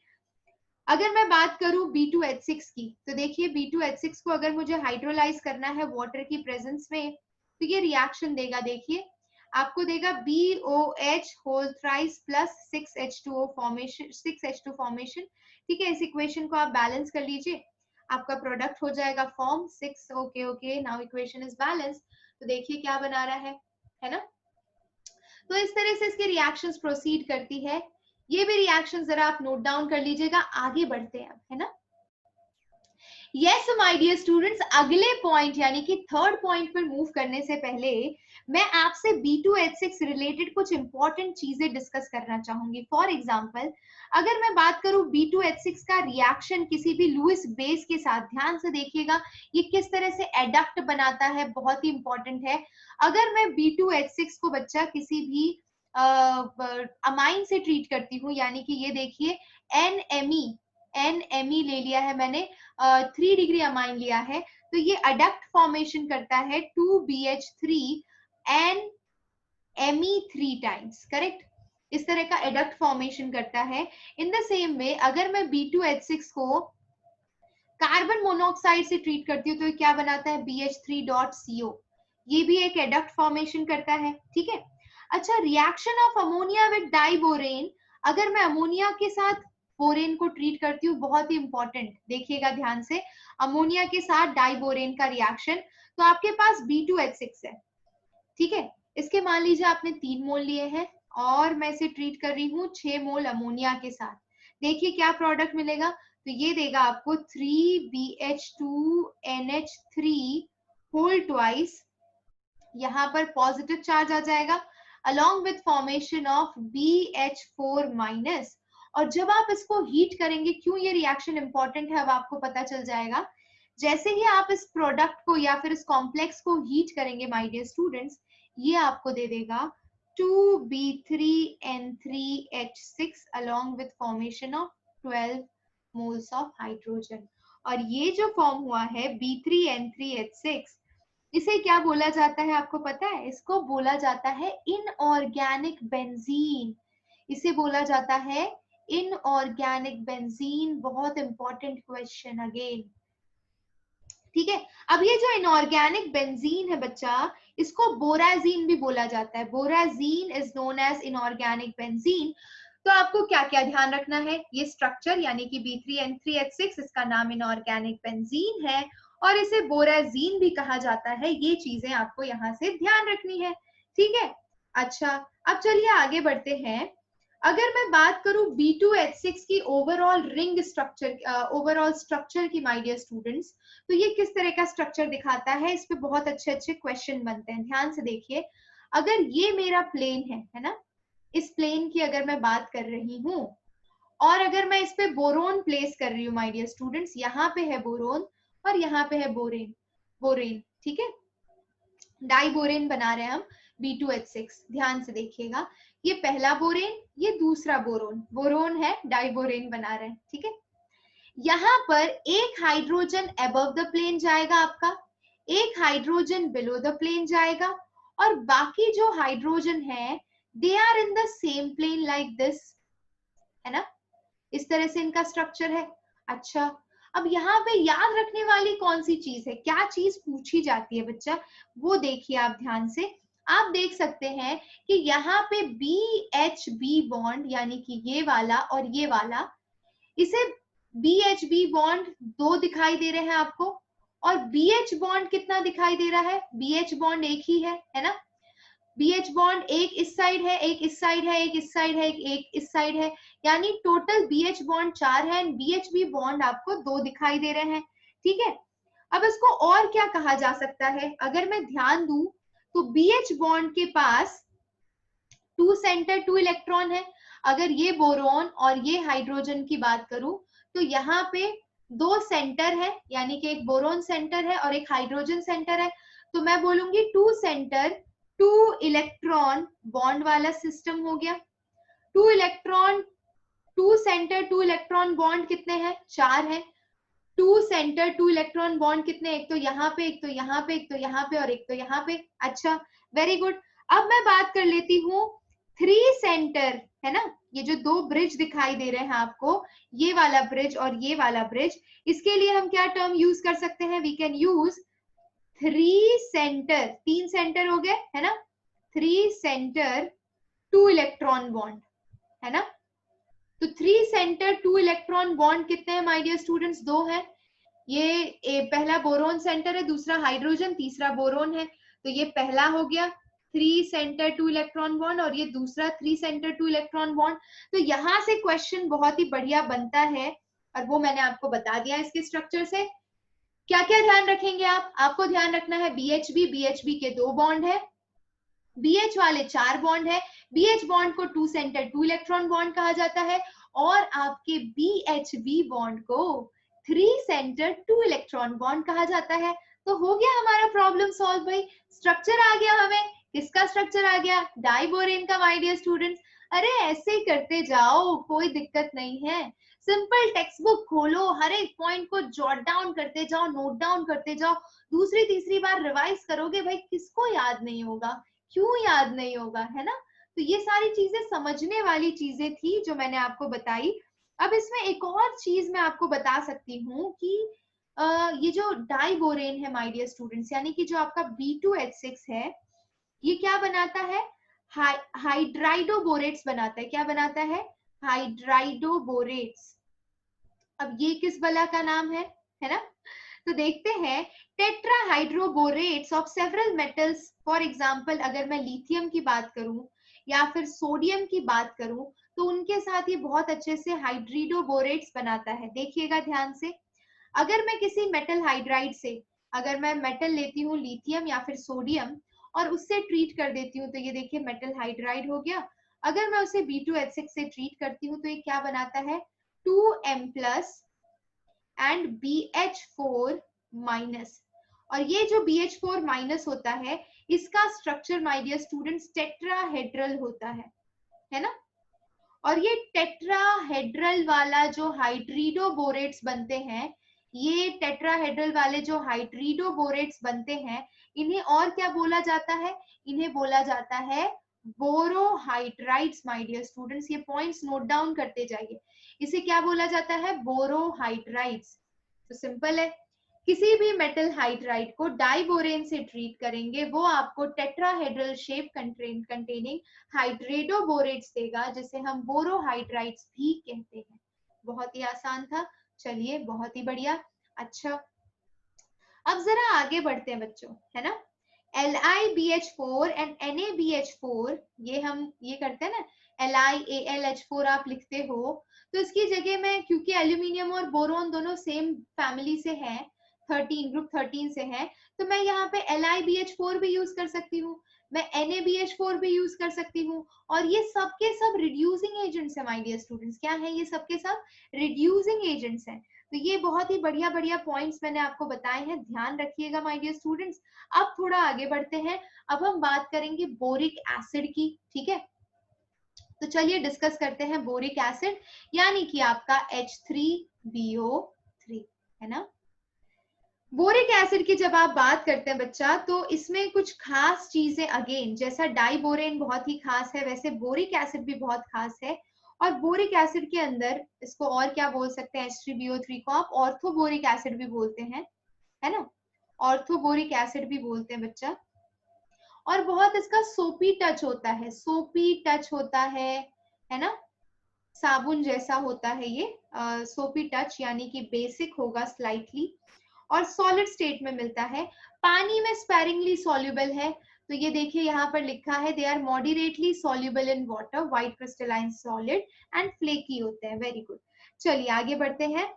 अगर मैं बात करूं B2H6 की, तो देखिए B2H6 को अगर मुझे हाइड्रोलाइज करना है वाटर की प्रेजेंस में, तो ये रिएक्शन देगा, देखिए आपको देगा BOH whole thrice plus 6H2O formation, 6H2 formation. ठीक है, इस इक्वेशन को आप बैलेंस कर लीजिए, आपका प्रोडक्ट हो जाएगा form 6। Okay, now equation is balance. तो देखिए क्या बना रहा है ना। तो इस तरह से इसके रिएक्शंस प्रोसीड करती है। ये भी रिएक्शन जरा आप नोट डाउन कर लीजिएगा। आगे बढ़ते हैं अब, है ना। यस माय डियर स्टूडेंट्स, अगले पॉइंट यानी कि थर्ड पॉइंट पर मूव करने से पहले मैं आपसे B2H6 रिलेटेड कुछ इंपॉर्टेंट चीजें डिस्कस करना चाहूंगी। फॉर एग्जांपल, अगर मैं बात करूं B2H6 का रिएक्शन किसी भी लुईस बेस के साथ, ध्यान से देखिएगा ये किस तरह से एडक्ट बनाता है, बहुत ही इंपॉर्टेंट है। अगर मैं B2H6 को बच्चा किसी भी अमाइन से ट्रीट करती हूँ, यानी कि ये देखिए NMe ले लिया है मैंने, 3 डिग्री अमाइन लिया है, तो ये अडक्ट फॉर्मेशन करता है 2BH3 NMe3 टाइम्स। करेक्ट, इस तरह का एडक्ट फॉर्मेशन करता है। इन द सेम वे अगर मैं B2H6 को कार्बन मोनोऑक्साइड से ट्रीट करती हूँ तो क्या बनाता है BH3.CO, ये भी एक एडक्ट फॉर्मेशन करता है। ठीक है, अच्छा, reaction of ammonia with diborane, अगर मैं अमोनिया के साथ बोरेन को ट्रीट करती हूँ, बहुत ही इंपॉर्टेंट, देखिएगा ध्यान से, अमोनिया के साथ डाइबोरेन का रिएक्शन, तो आपके पास B2H6 है। ठीक है, इसके मान लीजिए आपने 3 मोल लिए हैं और मैं इसे ट्रीट कर रही हूँ 6 मोल अमोनिया के साथ। देखिए क्या प्रोडक्ट मिलेगा, तो ये देगा आपको 3BH2NH3 होल ट्वाइस, यहाँ पर पॉजिटिव चार्ज आ जाएगा along with formation of BH4 minus. और जब आप इसको हीट करेंगे, क्यों ये रिएक्शन इंपॉर्टेंट है अब आपको पता चल जाएगा। जैसे ही आप इस प्रोडक्ट को या फिर इस कॉम्प्लेक्स को हीट करेंगे माय डियर स्टूडेंट्स, ये आपको दे देगा 2B3N3H6 along with formation of 12 moles of hydrogen. और ये जो फॉर्म हुआ है B3N3H6, इसे क्या बोला जाता है आपको पता है, इसको बोला जाता है इनऑर्गेनिक बेंजीन। इसे बोला जाता है इनऑर्गेनिक बेंजीन। बहुत इंपॉर्टेंट क्वेश्चन अगेन। ठीक है, अब ये जो इनऑर्गेनिक बेंजीन है बच्चा, इसको बोराजीन भी बोला जाता है। Borazine is known as inorganic benzene. तो आपको क्या क्या ध्यान रखना है, ये स्ट्रक्चर यानी कि B3N3H6 इसका नाम इनऑर्गेनिक बेंजीन है और इसे बोराजीन भी कहा जाता है, ये चीजें आपको यहाँ से ध्यान रखनी है, ठीक है। अच्छा, अब चलिए आगे बढ़ते हैं। अगर मैं बात करूं B2H6 की overall ring structure, overall structure की माय डियर स्टूडेंट्स, तो ये किस तरह का स्ट्रक्चर दिखाता है, इस पे बहुत अच्छे अच्छे क्वेश्चन बनते हैं, ध्यान से देखिए। अगर ये मेरा प्लेन है ना, इस प्लेन की अगर मैं बात कर रही हूँ और अगर मैं इस पे बोरोन प्लेस कर रही हूँ माय डियर स्टूडेंट्स, यहाँ पे है बोरोन और यहाँ पे है बोरेन, बोरेन, ठीक है, डाइबोरेन बना रहे हैं हम B2H6, ध्यान से देखिएगा, ये पहला बोरेन, ये दूसरा बोरोन, बोरोन है, डाइबोरेन बना रहे हैं, ठीक है। यहाँ पर एक हाइड्रोजन अबव द प्लेन जाएगा आपका, एक हाइड्रोजन बिलो द प्लेन जाएगा और बाकी जो हाइड्रोजन है they are in the same plane like this, है ना, इस तरह से इनका स्ट्रक्चर है। अच्छा, अब यहाँ पे याद रखने वाली कौन सी चीज है, क्या चीज पूछी जाती है बच्चा, वो देखिए आप ध्यान से। आप देख सकते हैं कि यहाँ पे BHB बॉन्ड यानी कि ये वाला और ये वाला, इसे BHB बॉन्ड 2 दिखाई दे रहे हैं आपको और BH बॉन्ड कितना दिखाई दे रहा है, BH बॉन्ड एक ही है ना, BH बॉन्ड एक इस साइड है, एक इस साइड है, एक इस साइड है, एक इस साइड है, यानी टोटल BH बॉन्ड 4 है, BHB बॉन्ड आपको 2 दिखाई दे रहे हैं, ठीक है। अब इसको और क्या कहा जा सकता है, अगर मैं ध्यान दूं तो BH बॉन्ड के पास 2 सेंटर 2 इलेक्ट्रॉन है। अगर ये बोरोन और ये हाइड्रोजन की बात करूं तो यहाँ पे 2 सेंटर है, यानी कि एक बोरोन सेंटर है और एक हाइड्रोजन सेंटर है, तो मैं बोलूंगी 2 सेंटर 2 इलेक्ट्रॉन बॉन्ड वाला सिस्टम हो गया। 2 इलेक्ट्रॉन 2 सेंटर 2 इलेक्ट्रॉन बॉन्ड कितने हैं, 4 है। 2 सेंटर 2 इलेक्ट्रॉन बॉन्ड कितने, एक तो यहाँ पे, एक तो यहाँ पे, एक तो यहाँ पे और एक तो यहाँ पे। अच्छा, वेरी गुड। अब मैं बात कर लेती हूँ 3 सेंटर, है ना, ये जो 2 ब्रिज दिखाई दे रहे हैं आपको, ये वाला ब्रिज और ये वाला ब्रिज, इसके लिए हम क्या टर्म यूज कर सकते हैं, we can use 3 centre, 3 centre हो गए, है ना, 3 सेंटर 2 इलेक्ट्रॉन बॉन्ड, है ना, तो 3 सेंटर 2 इलेक्ट्रॉन बॉन्ड कितने हैं माय डियर स्टूडेंट्स, 2 है। ये पहला बोरोन सेंटर है, दूसरा हाइड्रोजन, तीसरा बोरोन है, तो ये पहला हो गया 3 सेंटर 2 इलेक्ट्रॉन बॉन्ड और ये दूसरा 3 सेंटर 2 इलेक्ट्रॉन बॉन्ड। तो यहां से क्वेश्चन बहुत ही बढ़िया बनता है और वो मैंने आपको बता दिया इसके स्ट्रक्चर से। क्या क्या ध्यान रखेंगे आप, आपको ध्यान रखना है BHB के 2 बॉन्ड है, BH वाले 4 बॉन्ड है, BH बॉन्ड को 2 सेंटर 2 इलेक्ट्रॉन बॉन्ड कहा जाता है और आपके BHB बॉन्ड को 3 सेंटर 2 इलेक्ट्रॉन बॉन्ड कहा जाता है। तो हो गया हमारा प्रॉब्लम सॉल्व भाई, स्ट्रक्चर आ गया हमें, किसका स्ट्रक्चर आ गया, डाइबोरेन का माय डियर स्टूडेंट्स। अरे ऐसे ही करते जाओ, कोई दिक्कत नहीं है, सिंपल टेक्स्ट बुक खोलो, हर एक पॉइंट को जॉट डाउन करते जाओ, नोट डाउन करते जाओ, दूसरी तीसरी बार रिवाइज करोगे भाई, किसको याद नहीं होगा, क्यों याद नहीं होगा, है ना। तो ये सारी चीजें समझने वाली चीजें थी जो मैंने आपको बताई। अब इसमें एक और चीज मैं आपको बता सकती हूँ कि ये जो डाइबोरेन है माय डियर स्टूडेंट्स, यानी कि जो आपका B2H6 है, ये क्या बनाता है, हाइड्राइडोबोरेट्स बनाता है, क्या बनाता है, हाइड्राइडोबोरेट्स। अब ये किस बला का नाम है ना, तो देखते हैं, tetrahydroborates of several metals, for example अगर मैं लिथियम की बात करूं या फिर सोडियम की बात करूं तो उनके साथ ये बहुत अच्छे से हाइड्रिडोबोरेट्स बनाता है। देखिएगा ध्यान से, अगर मैं किसी मेटल हाइड्राइड से, अगर मैं मेटल लेती हूँ लिथियम या फिर सोडियम और उससे ट्रीट कर देती हूँ, तो ये देखिए मेटल हाइड्राइड हो गया। अगर मैं उसे B2H6 से ट्रीट करती हूँ तो ये क्या बनाता है, 2M+ एंड BH4-, और ये जो BH4- होता है, इसका structure my dear students tetrahedral होता है ना। और ये टेट्राहेड्रल वाला जो हाइड्रिडोबोरेट्स बनते हैं, ये टेट्राहेड्रल वाले जो हाइड्रिडोबोरेट्स बनते हैं, इन्हें और क्या बोला जाता है, इन्हें बोला जाता है बोरोहाइड्राइड्स माय डियर स्टूडेंट्स। ये पॉइंट्स नोट डाउन करते जाइए, इसे क्या बोला जाता है, बोरोहाइड्राइड्स। तो सिंपल है, किसी भी मेटल हाइड्राइड को डाइबोरेन से ट्रीट करेंगे वो आपको टेट्राहेड्रल शेप कंटेनिंग हाइड्रेटोबोरेट्स देगा, जिसे हम बोरोहाइड्राइड्स भी कहते हैं। बहुत ही आसान था, चलिए बहुत ही बढ़िया। अच्छा, अब जरा आगे बढ़ते हैं बच्चों, है ना। LiBH4 एंड NaBH4, ये हम ये करते हैं ना, LiAlH4 आप लिखते हो, तो इसकी जगह में, क्योंकि एल्यूमिनियम और बोरोन दोनों सेम फैमिली से हैं, 13 ग्रुप 13 से हैं, तो मैं यहाँ पे LiBH4 भी यूज कर सकती हूँ, मैं NaBH4 भी यूज कर सकती हूँ, और ये सबके सब रिड्यूसिंग एजेंट्स है माय डियर स्टूडेंट्स। क्या है ये सबके सब? रिड्यूसिंग एजेंट्स हैं। तो ये बहुत ही बढ़िया बढ़िया पॉइंट्स मैंने आपको बताए हैं, ध्यान रखिएगा माय डियर स्टूडेंट्स। अब थोड़ा आगे बढ़ते हैं, अब हम बात करेंगे बोरिक एसिड की, ठीक है। तो चलिए डिस्कस करते हैं बोरिक एसिड, यानी कि आपका H3BO3, है ना। बोरिक एसिड की जब आप बात करते हैं बच्चा, तो इसमें कुछ खास चीजें, अगेन जैसा डाइबोरेन बहुत ही खास है, वैसे बोरिक एसिड भी बहुत खास है। और बोरिक एसिड के अंदर इसको और क्या बोल सकते हैं, H3BO3 को आप ऑर्थोबोरिक एसिड भी बोलते हैं, है ना, ऑर्थोबोरिक एसिड भी बोलते हैं बच्चा। और बहुत इसका सोपी टच होता है, सोपी टच होता है ना, साबुन जैसा होता है ये, सोपी टच, यानी कि बेसिक होगा स्लाइटली, और सॉलिड स्टेट में मिलता है, पानी में स्पेरिंगली सॉल्युबल है। तो ये देखिए यहाँ पर लिखा है, they are moderately soluble in water, white crystalline solid and flaky होते हैं। वेरी गुड, चलिए आगे बढ़ते हैं।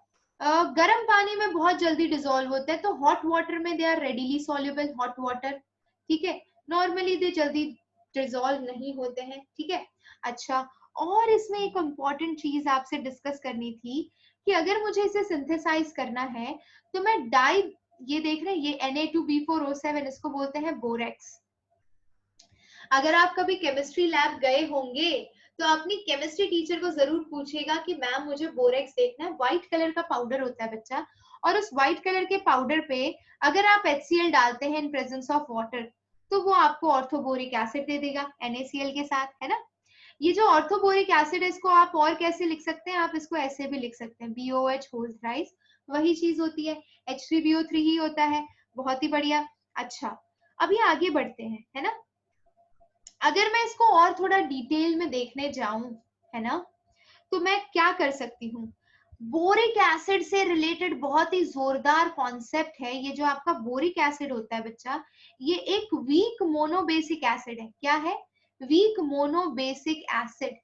गर्म पानी में बहुत जल्दी डिसॉल्व होते हैं, तो हॉट वाटर में they are readily soluble, hot water, ठीक है। नॉर्मली दे जल्दी डिसॉल्व नहीं होते हैं, ठीक है। अच्छा, और इसमें एक इंपॉर्टेंट चीज आपसे डिस्कस करनी थी कि अगर मुझे इसे सिंथेसाइज करना है, तो मैं ये देख रहे हैं, ये Na2B4O7, इसको बोलते हैं बोरेक्स। अगर आप कभी केमिस्ट्री लैब गए होंगे तो अपनी केमिस्ट्री टीचर को जरूर पूछेगा कि मैम मुझे बोरेक्स देखना है। व्हाइट कलर का पाउडर होता है बच्चा, और उस व्हाइट कलर के पाउडर पे अगर आप HCl डालते हैं इन प्रेजेंस ऑफ वाटर, तो वो आपको ऑर्थोबोरिक एसिड दे देगा NaCl के साथ, है ना। ये जो ऑर्थोबोरिक एसिड है, इसको आप और कैसे लिख सकते हैं, आप इसको ऐसे भी लिख सकते हैं, BOH होल थ्राइस, वही चीज होती है, H3BO3 ही होता है। बहुत ही बढ़िया। अच्छा, अभी आगे बढ़ते हैं, है ना। अगर मैं इसको और थोड़ा डिटेल में देखने जाऊं, है ना, तो मैं क्या कर सकती हूँ, बोरिक एसिड से रिलेटेड बहुत ही जोरदार कॉन्सेप्ट है। ये जो आपका बोरिक एसिड होता है बच्चा, ये एक वीक मोनोबेसिक एसिड है। क्या है? वीक मोनोबेसिक एसिड,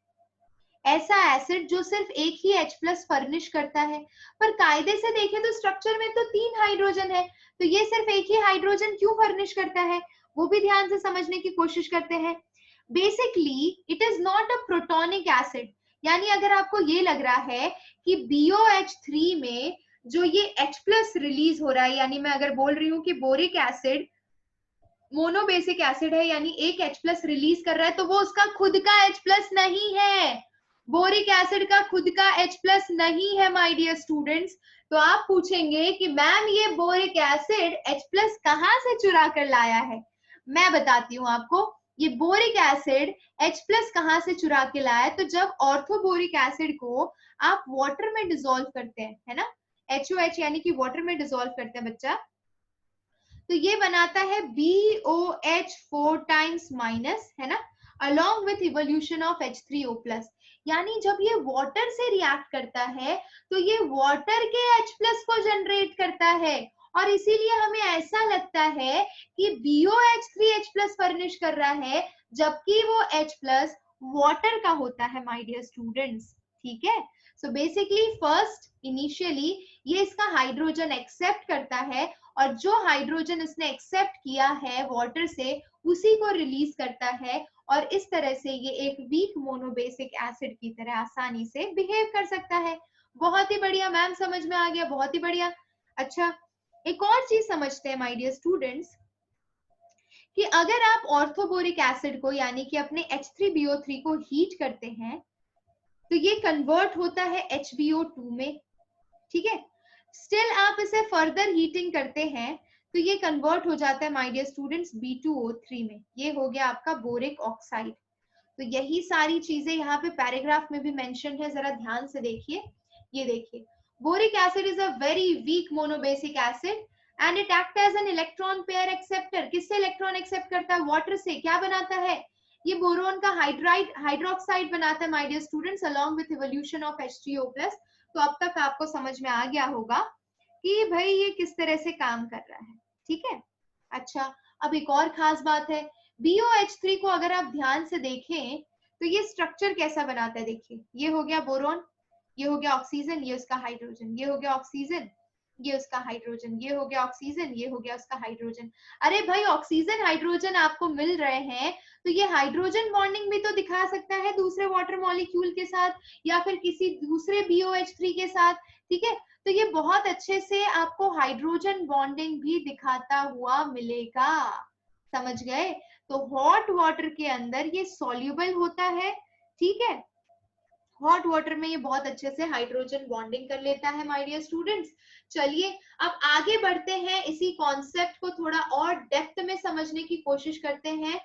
ऐसा एसिड जो सिर्फ एक ही H+ फर्निश करता है। पर कायदे से देखें तो स्ट्रक्चर में तो 3 हाइड्रोजन है, तो ये सिर्फ एक ही हाइड्रोजन क्यों फर्निश करता है, वो भी ध्यान से समझने की कोशिश करते हैं। Basically it is not a protonic acid, यानी अगर आपको ये लग रहा है कि BOH3 में जो ये H+ रिलीज हो रहा है, यानी मैं अगर बोल रही हूँ कि बोरिक एसिड मोनोबेसिक एसिड है, यानी एक H+ रिलीज कर रहा है, तो वो उसका खुद का H+ नहीं है, बोरिक एसिड का खुद का H+ नहीं है माय डियर स्टूडेंट्स। तो आप पूछेंगे कि मैम ये बोरिक एसिड H+ कहां से चुरा कर लाया है। मैं बताती हूँ आपको, ये बोरिक एसिड H+ कहां से चुरा के लाया है। तो जब ऑर्थोबोरिक एसिड को आप वाटर में डिसॉल्व करते हैं, है ना, HOH यानी कि वाटर में डिसॉल्व करते हैं बच्चा, तो ये बनाता है BOH 4 टाइम्स माइनस, है ना, along with evolution of H3O+। यानी जब ये वाटर से रिएक्ट करता है, तो ये वाटर के H+ को जनरेट करता है, और इसीलिए हमें ऐसा लगता है कि BOH3H+ फर्निश कर रहा है, जबकि वो H+ वाटर का होता है माय डियर स्टूडेंट्स, ठीक है। सो बेसिकली फर्स्ट इनिशियली ये इसका हाइड्रोजन एक्सेप्ट करता है, और जो हाइड्रोजन इसने एक्सेप्ट किया है वाटर से, उसी को रिलीज करता है, और इस तरह से ये एक वीक मोनोबेसिक एसिड की तरह आसानी से बिहेव कर सकता है। बहुत ही बढ़िया मैम, समझ में आ गया, बहुत ही बढ़िया। अच्छा, एक और चीज समझते हैं माय डियर स्टूडेंट्स, कि अगर आप ऑर्थोबोरिक एसिड को यानी कि अपने H3BO3 को हीट करते हैं, तो ये कन्वर्ट होता है HBO2 में, ठीक है। स्टिल आप इसे फर्दर हीटिंग करते हैं, तो ये कन्वर्ट हो जाता है माय डियर स्टूडेंट्स B2O3 में, ये हो गया आपका बोरिक ऑक्साइड। तो यही सारी चीजें यहाँ पे पैराग्राफ में भी मेंशन है, जरा ध्यान से देखिए। ये देखिए, boric acid is a very weak monobasic acid and it act as an electron pair acceptor. किससे इलेक्ट्रॉन एक्सेप्ट करता है? वाटर से। क्या बनाता है? ये बोरोन का हाइड्रोक्साइड बनाता है my dear students, along with evolution of H3O+। तो अब तक आपको समझ में आ गया होगा कि भाई ये किस तरह से काम कर रहा है, ठीक है। अच्छा, अब एक और खास बात है, BOH3 को अगर आप ध्यान से देखें तो ये स्ट्रक्चर कैसा बनाता है। देखिए, ये हो गया बोरोन, ये हो गया ऑक्सीजन, ये उसका हाइड्रोजन, ये हो गया ऑक्सीजन, ये उसका हाइड्रोजन, ये हो गया ऑक्सीजन, ये हो गया उसका हाइड्रोजन। अरे भाई, ऑक्सीजन हाइड्रोजन आपको मिल रहे हैं तो ये हाइड्रोजन बॉन्डिंग भी तो दिखा सकता है दूसरे वाटर मॉलिक्यूल के साथ या फिर किसी दूसरे BOH3 के साथ, ठीक है। तो ये बहुत अच्छे से आपको हाइड्रोजन बॉन्डिंग भी दिखाता हुआ मिलेगा, समझ गए। तो हॉट वाटर के अंदर ये सॉल्युबल होता है, ठीक है। हॉट वाटर में ये बहुत अच्छे से हाइड्रोजन बॉन्डिंग कर लेता है माय डियर स्टूडेंट्स। चलिए अब आगे बढ़ते हैं, इसी कॉन्सेप्ट को थोड़ा और डेप्थ में समझने की कोशिश करते हैं।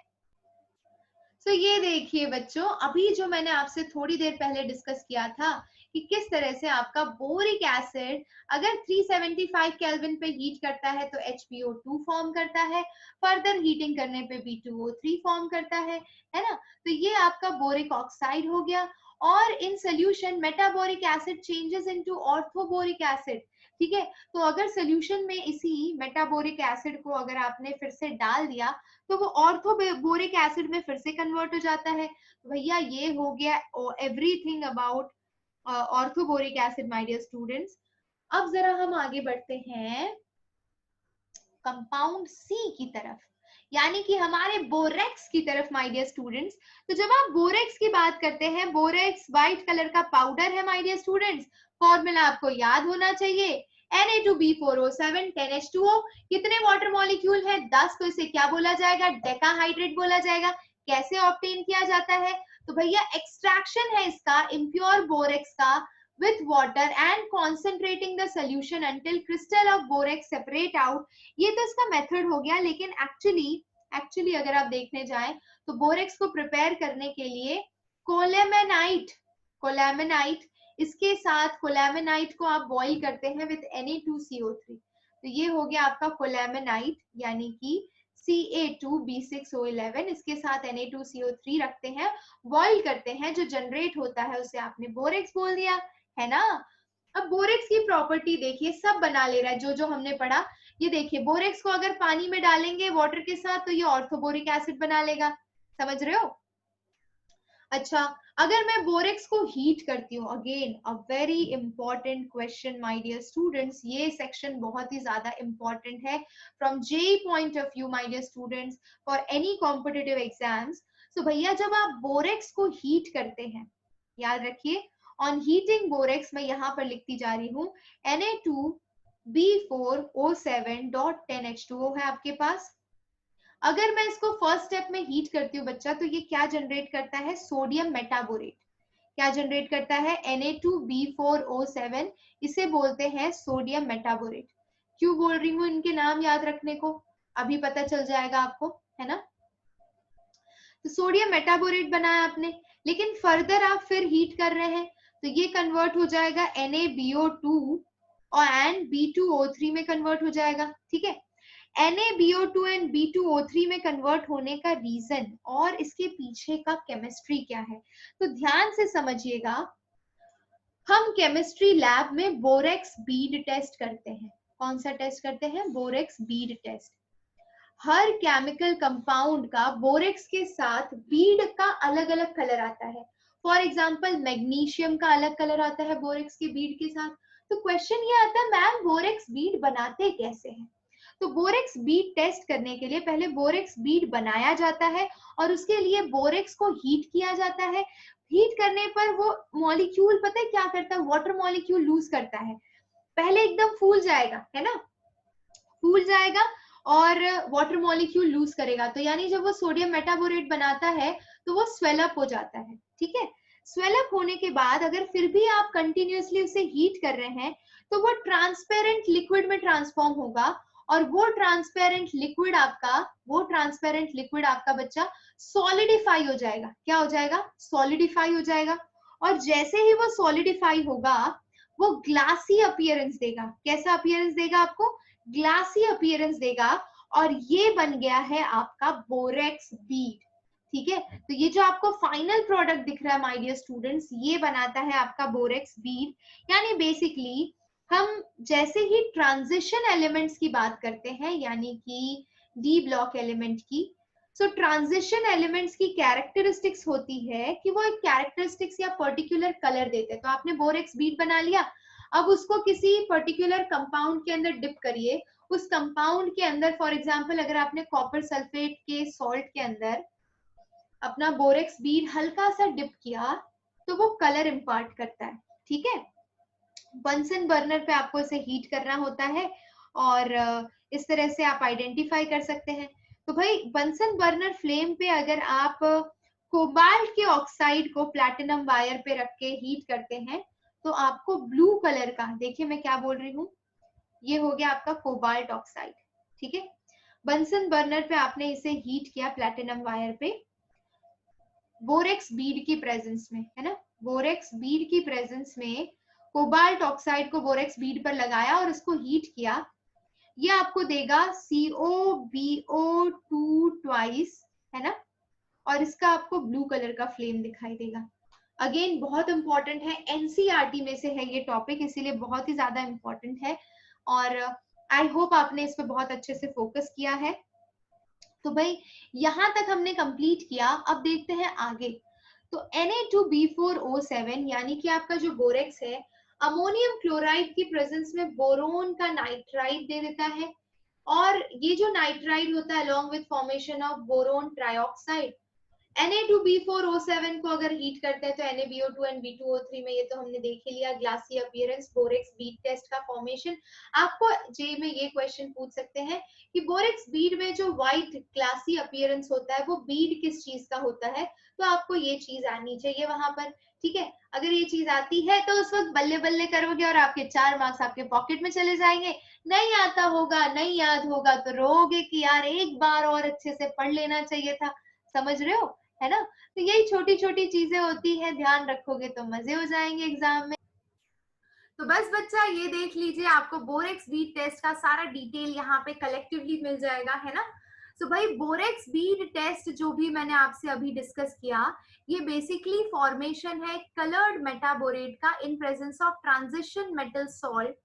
तो ये देखिए बच्चों, अभी जो मैंने आपसे थोड़ी देर पहले डिस्कस किया था कि किस तरह से आपका बोरिक एसिड अगर 375 केल्विन पे हीट करता है तो HbO2 फॉर्म करता है, फर्दर हीटिंग करने पे B2O3 फॉर्म करता है ना। तो ये आपका बोरिक ऑक्साइड हो गया। और in solution metaboric acid changes into orthoboric acid, ठीक है। तो अगर सोल्यूशन में इसी मेटाबोरिक एसिड को अगर आपने फिर से डाल दिया तो वो ऑर्थोबोरिक एसिड में फिर से कन्वर्ट हो जाता है। भैया ये हो गया everything about orthoboric acid my dear students. अब जरा हम आगे बढ़ते हैं कंपाउंड सी की तरफ, यानी कि हमारे बोरेक्स की तरफ माय डियर स्टूडेंट्स। तो जब आप बोरेक्स की बात करते हैं, बोरेक्स व्हाइट कलर का पाउडर है माय डियर स्टूडेंट्स। फॉर्मूला आपको याद होना चाहिए, Na2B4O7 10H2O। कितने वाटर मॉलिक्यूल है? 10। तो इसे क्या बोला जाएगा? डेकाहाइड्रेट बोला जाएगा। कैसे ऑब्टेन किया जाता है? तो भैया एक्सट्रैक्शन है इसका इम्प्योर बोरेक्स का with water and concentrating the solution until crystal of borax separate out। ये तो इसका मेथड हो गया, लेकिन एक्चुअली अगर आप देखने जाएं तो बोरेक्स को प्रिपेयर करने के लिए कोलैमेनाइट इसके साथ कोलैमेनाइट को आप बॉइल करते हैं विद Na2CO3। तो ये हो गया आपका कोलैमेनाइट, यानी कि Ca2B6O11, इसके साथ Na2CO3 रखते हैं, बॉइल करते हैं, जो जनरेट होता है उसे आपने बोरेक्स बोल दिया, है ना। अब बोरेक्स की प्रॉपर्टी देखिए, सब बना ले रहा है जो जो हमने पढ़ा। ये देखिए, बोरेक्स को अगर पानी में डालेंगे वाटर के साथ तो ये ऑर्थोबोरिक एसिड बना लेगा, समझ रहे हो। अच्छा, अगर मैं बोरेक्स को हीट करती हूँ, again a very important question my dear students, ये सेक्शन बहुत ही ज्यादा इंपॉर्टेंट है from JEE point of view my dear students for any competitive exams. तो भैया जब आप बोरेक्स को हीट करते हैं, याद रखिए ऑन हीटिंग बोरेक्स, मैं यहाँ पर लिखती जा रही हूँ Na2B4O7.10H2O है आपके पास। अगर मैं इसको फर्स्ट स्टेप में हीट करती हूँ बच्चा, तो ये क्या जनरेट करता है? Sodium metaborate. क्या जनरेट करता है? Na2B4O7, इसे बोलते हैं सोडियम मेटाबोरेट। क्यों बोल रही हूँ इनके नाम याद रखने को, अभी पता चल जाएगा आपको, है ना। तो सोडियम मेटाबोरेट बनाया आपने, लेकिन फर्दर आप फिर हीट कर रहे हैं तो ये कन्वर्ट हो जाएगा NaBO2 और एंड B2O3 में कन्वर्ट हो जाएगा, ठीक है। NaBO2 एंड B2O3 में कन्वर्ट होने का रीजन और इसके पीछे का केमिस्ट्री क्या है, तो ध्यान से समझिएगा। हम केमिस्ट्री लैब में बोरेक्स बीड टेस्ट करते हैं। कौन सा टेस्ट करते हैं? Borax bead test. हर केमिकल कंपाउंड का बोरेक्स के साथ बीड का अलग अलग कलर आता है। फॉर एग्जाम्पल मैग्नीशियम का अलग कलर आता है बोरेक्स के बीड के साथ। तो क्वेश्चन ये आता है, मैम बोरेक्स बीड बनाते कैसे हैं? तो बोरेक्स बीड टेस्ट करने के लिए पहले बोरेक्स बीड बनाया जाता है और उसके लिए बोरेक्स को हीट किया जाता है। हीट करने पर वो मॉलिक्यूल पता है क्या करता है? वाटर मॉलिक्यूल लूज करता है। पहले एकदम फूल जाएगा, है ना, फूल जाएगा और वाटर मॉलिक्यूल लूज करेगा। तो यानी जब वो सोडियम मेटाबोरेट बनाता है तो वो स्वेलअप हो जाता है, ठीक है। स्वेलअप होने के बाद अगर फिर भी आप कंटिन्यूअसली उसे हीट कर रहे हैं तो वो ट्रांसपेरेंट लिक्विड में ट्रांसफॉर्म होगा और वो ट्रांसपेरेंट लिक्विड आपका बच्चा सॉलिडिफाई हो जाएगा। क्या हो जाएगा? सॉलिडिफाई हो जाएगा। और जैसे ही वो सॉलिडिफाई होगा वो ग्लासी अपीयरेंस देगा। कैसा अपीयरेंस देगा आपको? ग्लासी अपीयरेंस देगा, और ये बन गया है आपका बोरेक्स बीड। ठीक है, तो ये जो आपको फाइनल प्रोडक्ट दिख रहा है माय डियर स्टूडेंट्स, ये बनाता है आपका बोरेक्स बीड। यानी बेसिकली हम जैसे ही ट्रांजिशन एलिमेंट्स की बात करते हैं, यानी कि डी ब्लॉक एलिमेंट की, सो ट्रांजिशन एलिमेंट्स की कैरेक्टरिस्टिक्स होती है कि वो एक कैरेक्टरिस्टिक्स या पर्टिकुलर कलर देते हैं। तो आपने बोरेक्स बीड बना लिया, अब उसको किसी पर्टिकुलर कंपाउंड के अंदर डिप करिए। उस कंपाउंड के अंदर फॉर एग्जांपल अगर आपने कॉपर सल्फेट के सॉल्ट के अंदर अपना बोरेक्स बीड हल्का सा डिप किया, तो वो कलर इंपार्ट करता है। ठीक है, बंसन बर्नर पे आपको इसे हीट करना होता है, और इस तरह से आप आइडेंटिफाई कर सकते हैं। तो भाई बंसन बर्नर फ्लेम पे अगर आप कोबाल्ट के ऑक्साइड को प्लैटिनम वायर पे रख के हीट करते हैं, तो आपको ब्लू कलर का, देखिए मैं क्या बोल रही हूँ, ये हो गया आपका कोबाल्ट ऑक्साइड। ठीक है, बंसन बर्नर पे आपने इसे हीट किया प्लैटिनम वायर पे, बोरेक्स बीड की प्रेजेंस में, है ना, बोरेक्स बीड की प्रेजेंस में कोबाल्ट ऑक्साइड को बोरेक्स बीड पर लगाया और इसको हीट किया, ये आपको देगा COBO2 ट्वाइस, है ना, और इसका आपको ब्लू कलर का फ्लेम दिखाई देगा। अगेन बहुत इंपॉर्टेंट है, एनसीईआरटी में से है ये टॉपिक, इसीलिए बहुत ही ज्यादा इंपॉर्टेंट है, और आई होप आपने इस पे बहुत अच्छे से फोकस किया है। तो भाई यहां तक हमने कंप्लीट किया, अब देखते हैं आगे। तो Na2B4O7 यानी कि आपका जो बोरेक्स है, अमोनियम क्लोराइड की प्रेजेंस में बोरोन का नाइट्राइड दे देता है, और ये जो नाइट्राइड होता है along with formation of boron trioxide, Na2B4O7 को अगर हीट करते हैं तो NaBO2 एंड B2O3 में, ये तो हमने देख ही लिया, glassy appearance, borax bead test का फॉर्मेशन। आपको जे में ये क्वेश्चन पूछ सकते हैं कि बोरेक्स बीड में जो व्हाइट ग्लासी अपीयरेंस होता है वो बीड किस चीज का होता है, तो आपको ये चीज आनी चाहिए वहां पर। ठीक है, अगर ये चीज आती है तो उस वक्त बल्ले बल्ले करोगे और आपके 4 मार्क्स आपके पॉकेट में चले जाएंगे। नहीं आता होगा, नहीं याद होगा, तो रोगे कि यार एक बार और अच्छे से पढ़ लेना चाहिए था। समझ रहे हो, है ना, तो यही छोटी छोटी चीजें होती है, ध्यान रखोगे तो मजे हो जाएंगे एग्जाम में। तो बस बच्चा ये देख लीजिए, आपको बोरेक्स बीड टेस्ट का सारा डिटेल यहाँ पे कलेक्टिवली मिल जाएगा, है ना। सो भाई बोरेक्स बीड टेस्ट जो भी मैंने आपसे अभी डिस्कस किया, ये बेसिकली फॉर्मेशन है कलर्ड मेटाबोरेट का इन presence of transition metal salt.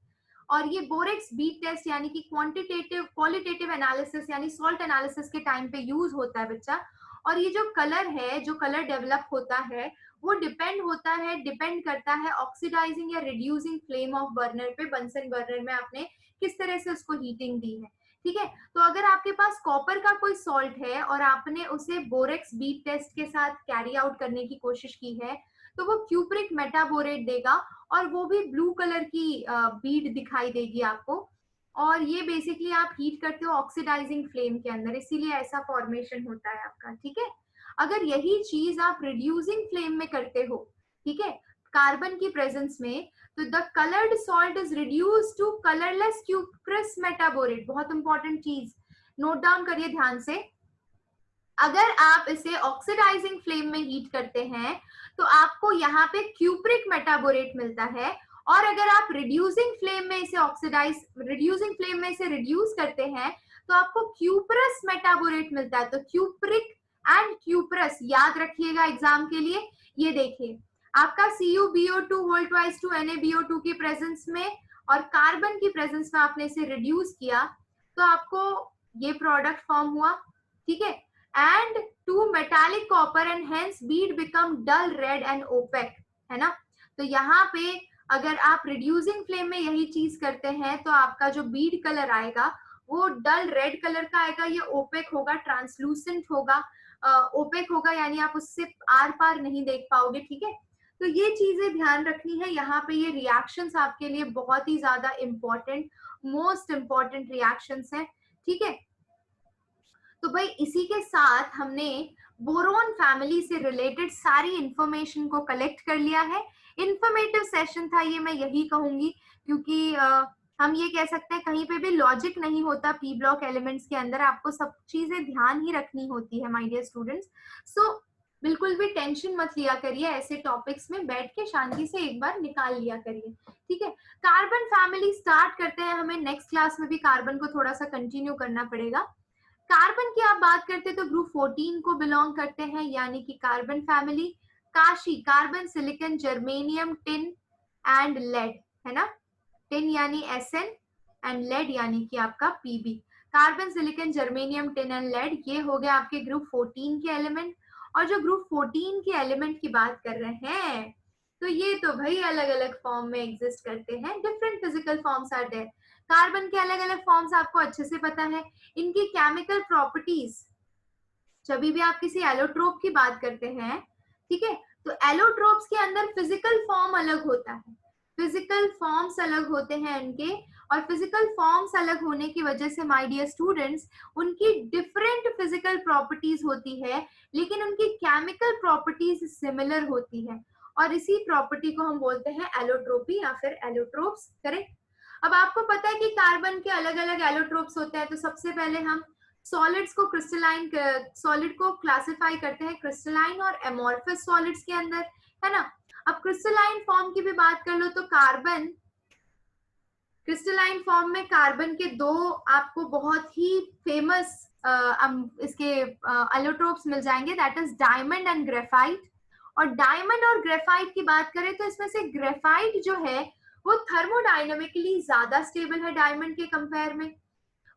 और ये बोरेक्स बीड टेस्ट यानी कि क्वांटिटेटिव क्वालिटेटिव एनालिसिस यानी सॉल्ट एनालिसिस के टाइम पे यूज होता है बच्चा। और ये जो कलर है, जो कलर डेवलप होता है, वो डिपेंड करता है ऑक्सीडाइजिंग या रिड्यूसिंग फ्लेम ऑफ बर्नर पे, बंसन बर्नर में आपने किस तरह से उसको हीटिंग दी है। ठीक है, तो अगर आपके पास कॉपर का कोई सॉल्ट है और आपने उसे बोरेक्स बीड टेस्ट के साथ कैरी आउट करने की कोशिश की है, तो वो क्यूप्रिक मेटाबोरेट देगा, और वो भी ब्लू कलर की बीड दिखाई देगी आपको। और ये बेसिकली आप हीट करते हो ऑक्सीडाइजिंग फ्लेम के अंदर, इसीलिए ऐसा फॉर्मेशन होता है आपका। ठीक है, अगर यही चीज आप रिड्यूसिंग फ्लेम में करते हो, ठीक है, कार्बन की प्रेजेंस में, तो the coloured salt is reduce to colourless cuprous metaborate. बहुत इंपॉर्टेंट चीज नोट डाउन करिए ध्यान से, अगर आप इसे ऑक्सीडाइजिंग फ्लेम में हीट करते हैं तो आपको यहाँ पे क्यूप्रिक मेटाबोरेट मिलता है, और अगर आप रिड्यूसिंग फ्लेम में इसे रिड्यूस करते हैं तो आपको क्यूप्रस मेटाबोरेट मिलता है। तो क्यूप्रिक एंड क्यूप्रस याद रखिएगा एग्जाम के लिए। ये देखिए आपका CuBO2 whole twice to NaBO2 की प्रेजेंस में और कार्बन की प्रेजेंस में आपने इसे रिड्यूस किया, तो आपको ये प्रोडक्ट फॉर्म हुआ। ठीक है, and to metallic copper and hence bead become dull red and opaque, है ना। तो यहाँ पे अगर आप रिड्यूसिंग फ्लेम में यही चीज करते हैं तो आपका जो बीड कलर आएगा वो डल रेड कलर का आएगा, ये ओपेक होगा, ट्रांसलूसेंट होगा, ओपेक होगा, यानी आप उससे आर पार नहीं देख पाओगे। ठीक है, तो ये चीजें ध्यान रखनी है यहाँ पे। ये रिएक्शंस आपके लिए बहुत ही ज्यादा इंपॉर्टेंट, मोस्ट इंपॉर्टेंट रिएक्शंस हैं। ठीक है, तो भाई इसी के साथ हमने बोरोन फैमिली से रिलेटेड सारी इंफॉर्मेशन को कलेक्ट कर लिया है। इंफॉर्मेटिव सेशन था ये, मैं यही कहूंगी, क्योंकि हम ये कह सकते हैं कहीं पे भी लॉजिक नहीं होता पी ब्लॉक एलिमेंट्स के अंदर, आपको सब चीजें ध्यान ही रखनी होती है माय डियर स्टूडेंट्स। सो बिल्कुल भी टेंशन मत लिया करिए, ऐसे टॉपिक्स में बैठ के शांति से एक बार निकाल लिया करिए, ठीक है। कार्बन फैमिली स्टार्ट करते हैं, हमें नेक्स्ट क्लास में भी कार्बन को थोड़ा सा कंटिन्यू करना पड़ेगा। कार्बन की आप बात करते हैं तो ग्रुप 14 को बिलोंग करते हैं, यानी कि कार्बन फैमिली। काशी, carbon, silicon, germanium, tin and lead, है ना। टिन यानी Sn एंड लेड यानी कि आपका Pb। Carbon, silicon, germanium, tin and lead, ये हो गया आपके ग्रुप 14 के एलिमेंट। और जो ग्रुप 14 के एलिमेंट की बात कर रहे हैं, तो ये तो भाई अलग अलग फॉर्म में एग्जिस्ट करते हैं, different physical forms are there. Carbon के अलग अलग फॉर्म्स आपको अच्छे से पता है। इनकी केमिकल प्रॉपर्टीज, जब भी आप किसी एलोट्रोप की बात करते हैं, ठीक है, तो एलोट्रोप्स के अंदर फिजिकल फॉर्म अलग होता है, फिजिकल फॉर्म्स अलग होते हैं इनके। और फिजिकल फॉर्म्स अलग होने की वजह से माय डियर स्टूडेंट्स, उनकी डिफरेंट फिजिकल प्रॉपर्टीज होती है, लेकिन उनकी केमिकल प्रॉपर्टीज सिमिलर होती है, और इसी प्रॉपर्टी को हम बोलते हैं एलोट्रोपी या फिर एलोट्रोप्स, करेक्ट। अब आपको पता है कि कार्बन के अलग अलग एलोट्रोप्स होते हैं, तो सबसे पहले हम सॉलिड्स को क्रिस्टलाइन, सॉलिड को क्लासिफाई करते हैं क्रिस्टलाइन और एमोर्फस सॉलिड्स के अंदर, है ना। अब क्रिस्टलाइन फॉर्म की भी बात कर लो तो कार्बन, क्रिस्टलाइन फॉर्म में कार्बन के दो आपको बहुत ही फेमस इसके एलोट्रोप्स मिल जाएंगे, that is diamond and graphite. और डायमंड और ग्रेफाइट की बात करें तो इसमें से ग्रेफाइट जो है वो थर्मोडायनेमिकली ज्यादा स्टेबल है डायमंड के कंपेयर में।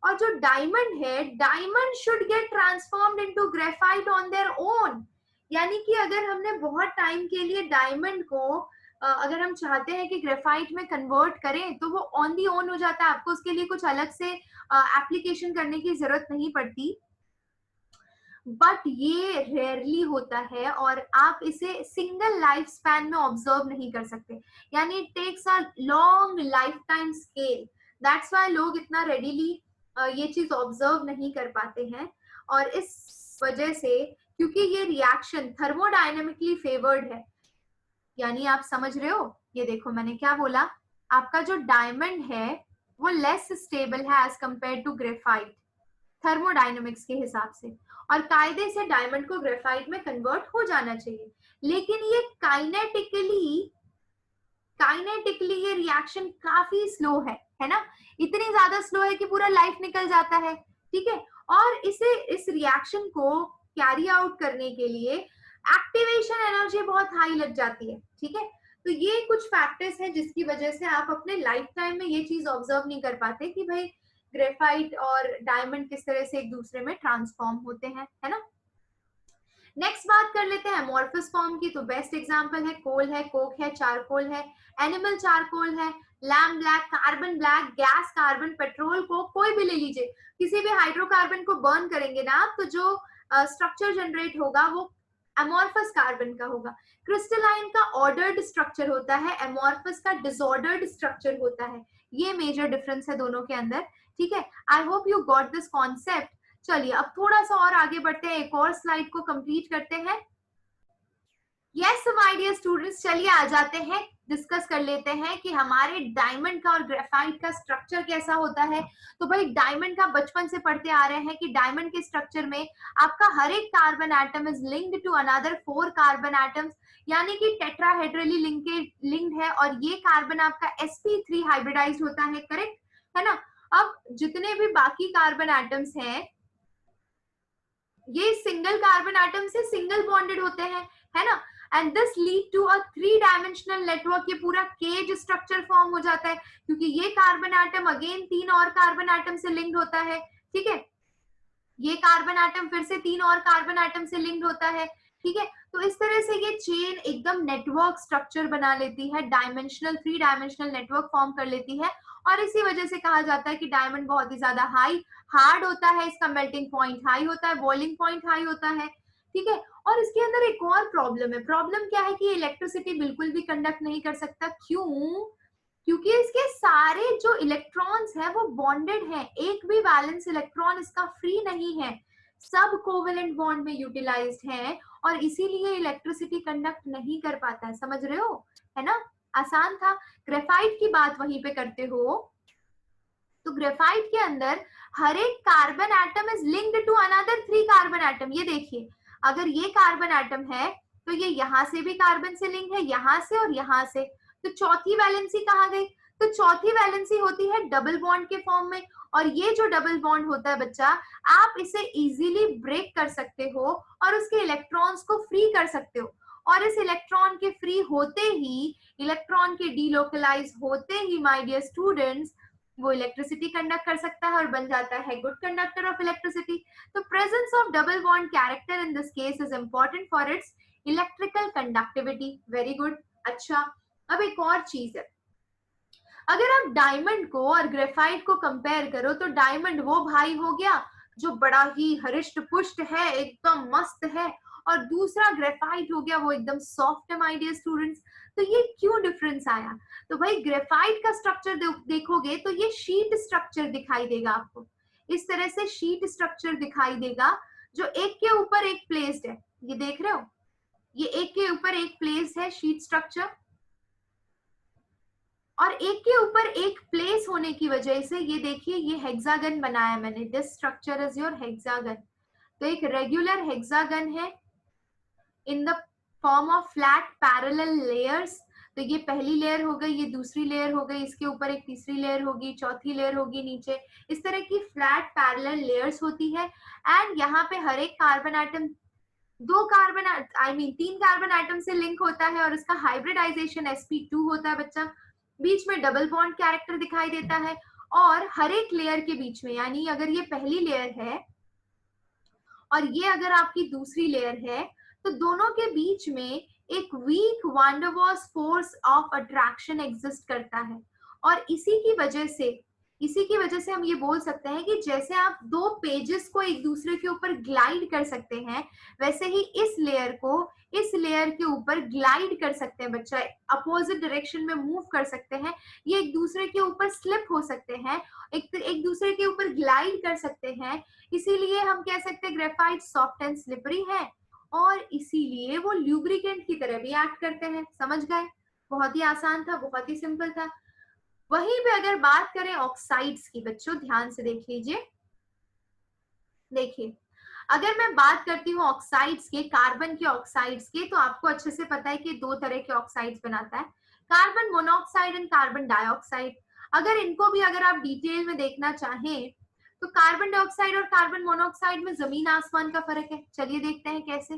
और जो डायमंड है, diamond should get transformed into graphite on their own, यानी कि अगर हमने बहुत टाइम के लिए डायमंड को अगर हम चाहते हैं कि ग्रेफाइट में कन्वर्ट करें तो वो ऑन दी ओन हो जाता है, आपको उसके लिए कुछ अलग से एप्लीकेशन करने की जरूरत नहीं पड़ती। बट ये रेयरली होता है और आप इसे सिंगल लाइफ स्पैन में ऑब्जर्व नहीं कर सकते, यानी it takes a long life time scale, that's why लोग इतना रेडिली ये चीज ऑब्जर्व नहीं कर पाते हैं। और इस वजह से, क्योंकि ये रिएक्शन थर्मोडायनेमिकली फेवर्ड है, यानी आप समझ रहे हो, ये देखो मैंने क्या बोला, आपका जो डायमंड है वो लेस स्टेबल है as compare to graphite thermodynamics के हिसाब से, और कायदे से डायमंड को ग्रेफाइट में कन्वर्ट हो जाना चाहिए, लेकिन ये काइनेटिकली ये रिएक्शन काफी स्लो है ना, इतनी ज्यादा स्लो है कि पूरा लाइफ निकल जाता है, ठीक है। और इस रिएक्शन को कैरी आउट करने के लिए एक्टिवेशन एनर्जी बहुत हाई लग जाती है, ठीक है। तो ये कुछ फैक्टर्स हैं जिसकी वजह से आप अपने लाइफ टाइम में ये चीज ऑब्जर्व नहीं कर पाते कि भाई ग्रेफाइट और डायमंड किस तरह से एक दूसरे में ट्रांसफॉर्म होते हैं, है ना। नेक्स्ट बात कर लेते हैं अमोर्फस फॉर्म की, तो बेस्ट एग्जांपल है कोल है, कोक है, चारकोल है, एनिमल चारकोल है, lamp black, carbon black, gas carbon, petrol को कोई भी ले लीजिए, किसी भी हाइड्रोकार्बन को बर्न करेंगे ना आप, तो जो स्ट्रक्चर जनरेट होगा वो अमोर्फस कार्बन का होगा। क्रिस्टलाइन का ऑर्डर्ड स्ट्रक्चर होता है, अमोर्फस का डिसऑर्डर्ड स्ट्रक्चर होता है, ये मेजर डिफरेंस है दोनों के अंदर, ठीक है। I hope you got this concept. चलिए अब थोड़ा सा और आगे बढ़ते हैं, एक और स्लाइड को कंप्लीट करते हैं। यस माय डियर स्टूडेंट्स, चलिए आ जाते हैं, डिस्कस कर लेते हैं कि हमारे डायमंड का और ग्रेफाइट का स्ट्रक्चर कैसा होता है। तो भाई डायमंड का बचपन से पढ़ते आ रहे हैं कि डायमंड के स्ट्रक्चर में आपका हर एक carbon atom is linked to another 4 carbon atoms, यानी कि टेट्राहेड्रली लिंक्ड है, और ये कार्बन आपका sp3 हाइब्रिडाइज्ड होता है, करेक्ट है ना। अब जितने भी बाकी कार्बन एटम्स हैं ये सिंगल कार्बन एटम से सिंगल बॉन्डेड होते हैं, है ना। And this lead to a 3 dimensional network, ये पूरा केज स्ट्रक्चर फॉर्म हो जाता है, क्योंकि ये कार्बन एटम अगेन 3 और कार्बन एटम से लिंक्ड होता है, ठीक है। ये कार्बन एटम फिर से 3 और कार्बन एटम से लिंक्ड होता है, ठीक है। तो इस तरह से ये चेन एकदम नेटवर्क स्ट्रक्चर बना लेती है, डायमेंशनल 3 डायमेंशनल नेटवर्क फॉर्म कर लेती है, और इसी वजह से कहा जाता है कि डायमंड बहुत ही ज्यादा हार्ड होता है, इसका मेल्टिंग पॉइंट हाई होता है, बॉइलिंग पॉइंट हाई होता है, ठीक है। और इसके अंदर एक और प्रॉब्लम है, प्रॉब्लम क्या है कि इलेक्ट्रिसिटी बिल्कुल भी कंडक्ट नहीं कर सकता, क्यों, क्योंकि इसके सारे जो इलेक्ट्रॉन्स हैं वो बॉन्डेड हैं, एक भी वैलेंस इलेक्ट्रॉन इसका फ्री नहीं है, सब कोवेलेंट बॉन्ड में यूटिलाइज्ड हैं, और इसीलिए इलेक्ट्रिसिटी कंडक्ट नहीं कर पाता है, समझ रहे हो, है ना। आसान था। ग्रेफाइट की बात वहीं पे करते हो, तो ग्रेफाइट के अंदर हर एक carbon atom is linked to another 3 carbon atom, ये देखिए अगर ये कार्बन एटम है तो ये यहाँ से भी कार्बन से लिंक है, यहाँ से और यहाँ से, तो चौथी वैलेंसी कहाँ गई? तो चौथी वैलेंसी होती है डबल बॉन्ड के फॉर्म में, और ये जो डबल बॉन्ड होता है बच्चा, आप इसे इजीली ब्रेक कर सकते हो और उसके इलेक्ट्रॉन्स को फ्री कर सकते हो, और इस इलेक्ट्रॉन के फ्री होते ही, इलेक्ट्रॉन के डीलोकलाइज होते ही माय डियर स्टूडेंट्स, वो इलेक्ट्रिसिटी कंडक्ट कर सकता है और बन जाता है गुड कंडक्टर ऑफ इलेक्ट्रिसिटी। तो presence of double bond character in this case is important for its electrical conductivity. Very good. अच्छा, अब एक और चीज है, अगर आप डायमंड को और ग्रेफाइट को कंपेयर करो तो डायमंड वो भाई हो गया जो बड़ा ही हरिष्ट पुष्ट है, एकदम मस्त है, और दूसरा ग्रेफाइट हो गया वो एकदम सॉफ्ट है माय डियर स्टूडेंट्स। तो ये क्यों डिफरेंस आया? तो भाई ग्रेफाइट का स्ट्रक्चर देखोगे तो ये शीट स्ट्रक्चर दिखाई देगा आपको, इस तरह से शीट स्ट्रक्चर दिखाई देगा जो एक के ऊपर एक प्लेस्ड है। ये देख रहे हो, ये एक के ऊपर एक प्लेस है शीट स्ट्रक्चर, और एक के ऊपर एक प्लेस होने की वजह से ये देखिए ये हेक्सागन बनाया मैंने, this structure is your hexagon. तो एक रेगुलर हेक्सागन है in the form of flat parallel layers. तो ये पहली लेयर हो गई, ये दूसरी लेयर हो गई, इसके ऊपर एक तीसरी लेयर होगी, चौथी लेयर होगी नीचे, इस तरह की फ्लैट पैरेलल लेयर्स होती है। एंड यहाँ पे हर एक कार्बन आइटम दो कार्बन तीन कार्बन आइटम से लिंक होता है और इसका हाइब्रिडाइजेशन sp2 होता है बच्चा। बीच में डबल बॉन्ड कैरेक्टर दिखाई देता है, और हर एक लेयर के बीच में, यानी अगर ये पहली लेयर है और ये अगर आपकी दूसरी लेयर है, तो दोनों के बीच में एक weak van der Waals force of attraction exist करता है, और इसी की वजह से हम ये बोल सकते हैं कि जैसे आप दो पेजेस को एक दूसरे के ऊपर ग्लाइड कर सकते हैं, वैसे ही इस लेयर के ऊपर ग्लाइड कर सकते हैं बच्चा, अपोजिट डायरेक्शन में मूव कर सकते हैं, ये एक दूसरे के ऊपर स्लिप हो सकते हैं, एक दूसरे के ऊपर ग्लाइड कर सकते हैं। इसीलिए हम कह सकते हैं ग्रेफाइट सॉफ्ट एंड स्लिपरी है, और इसीलिए वो ल्यूब्रिकेंट की तरह भी एक्ट करते हैं। समझ गए? बहुत ही आसान था, बहुत ही सिंपल था। वहीं पे अगर बात करें ऑक्साइड्स की, बच्चों ध्यान से देख लीजिए, देखिए अगर मैं बात करती हूँ ऑक्साइड्स के, कार्बन के ऑक्साइड्स के, तो आपको अच्छे से पता है कि दो तरह के ऑक्साइड्स बनाता है, carbon monoxide and carbon dioxide. अगर इनको भी अगर आप डिटेल में देखना चाहें तो कार्बन डाइऑक्साइड और कार्बन मोनोऑक्साइड में जमीन आसमान का फर्क है। चलिए देखते हैं कैसे।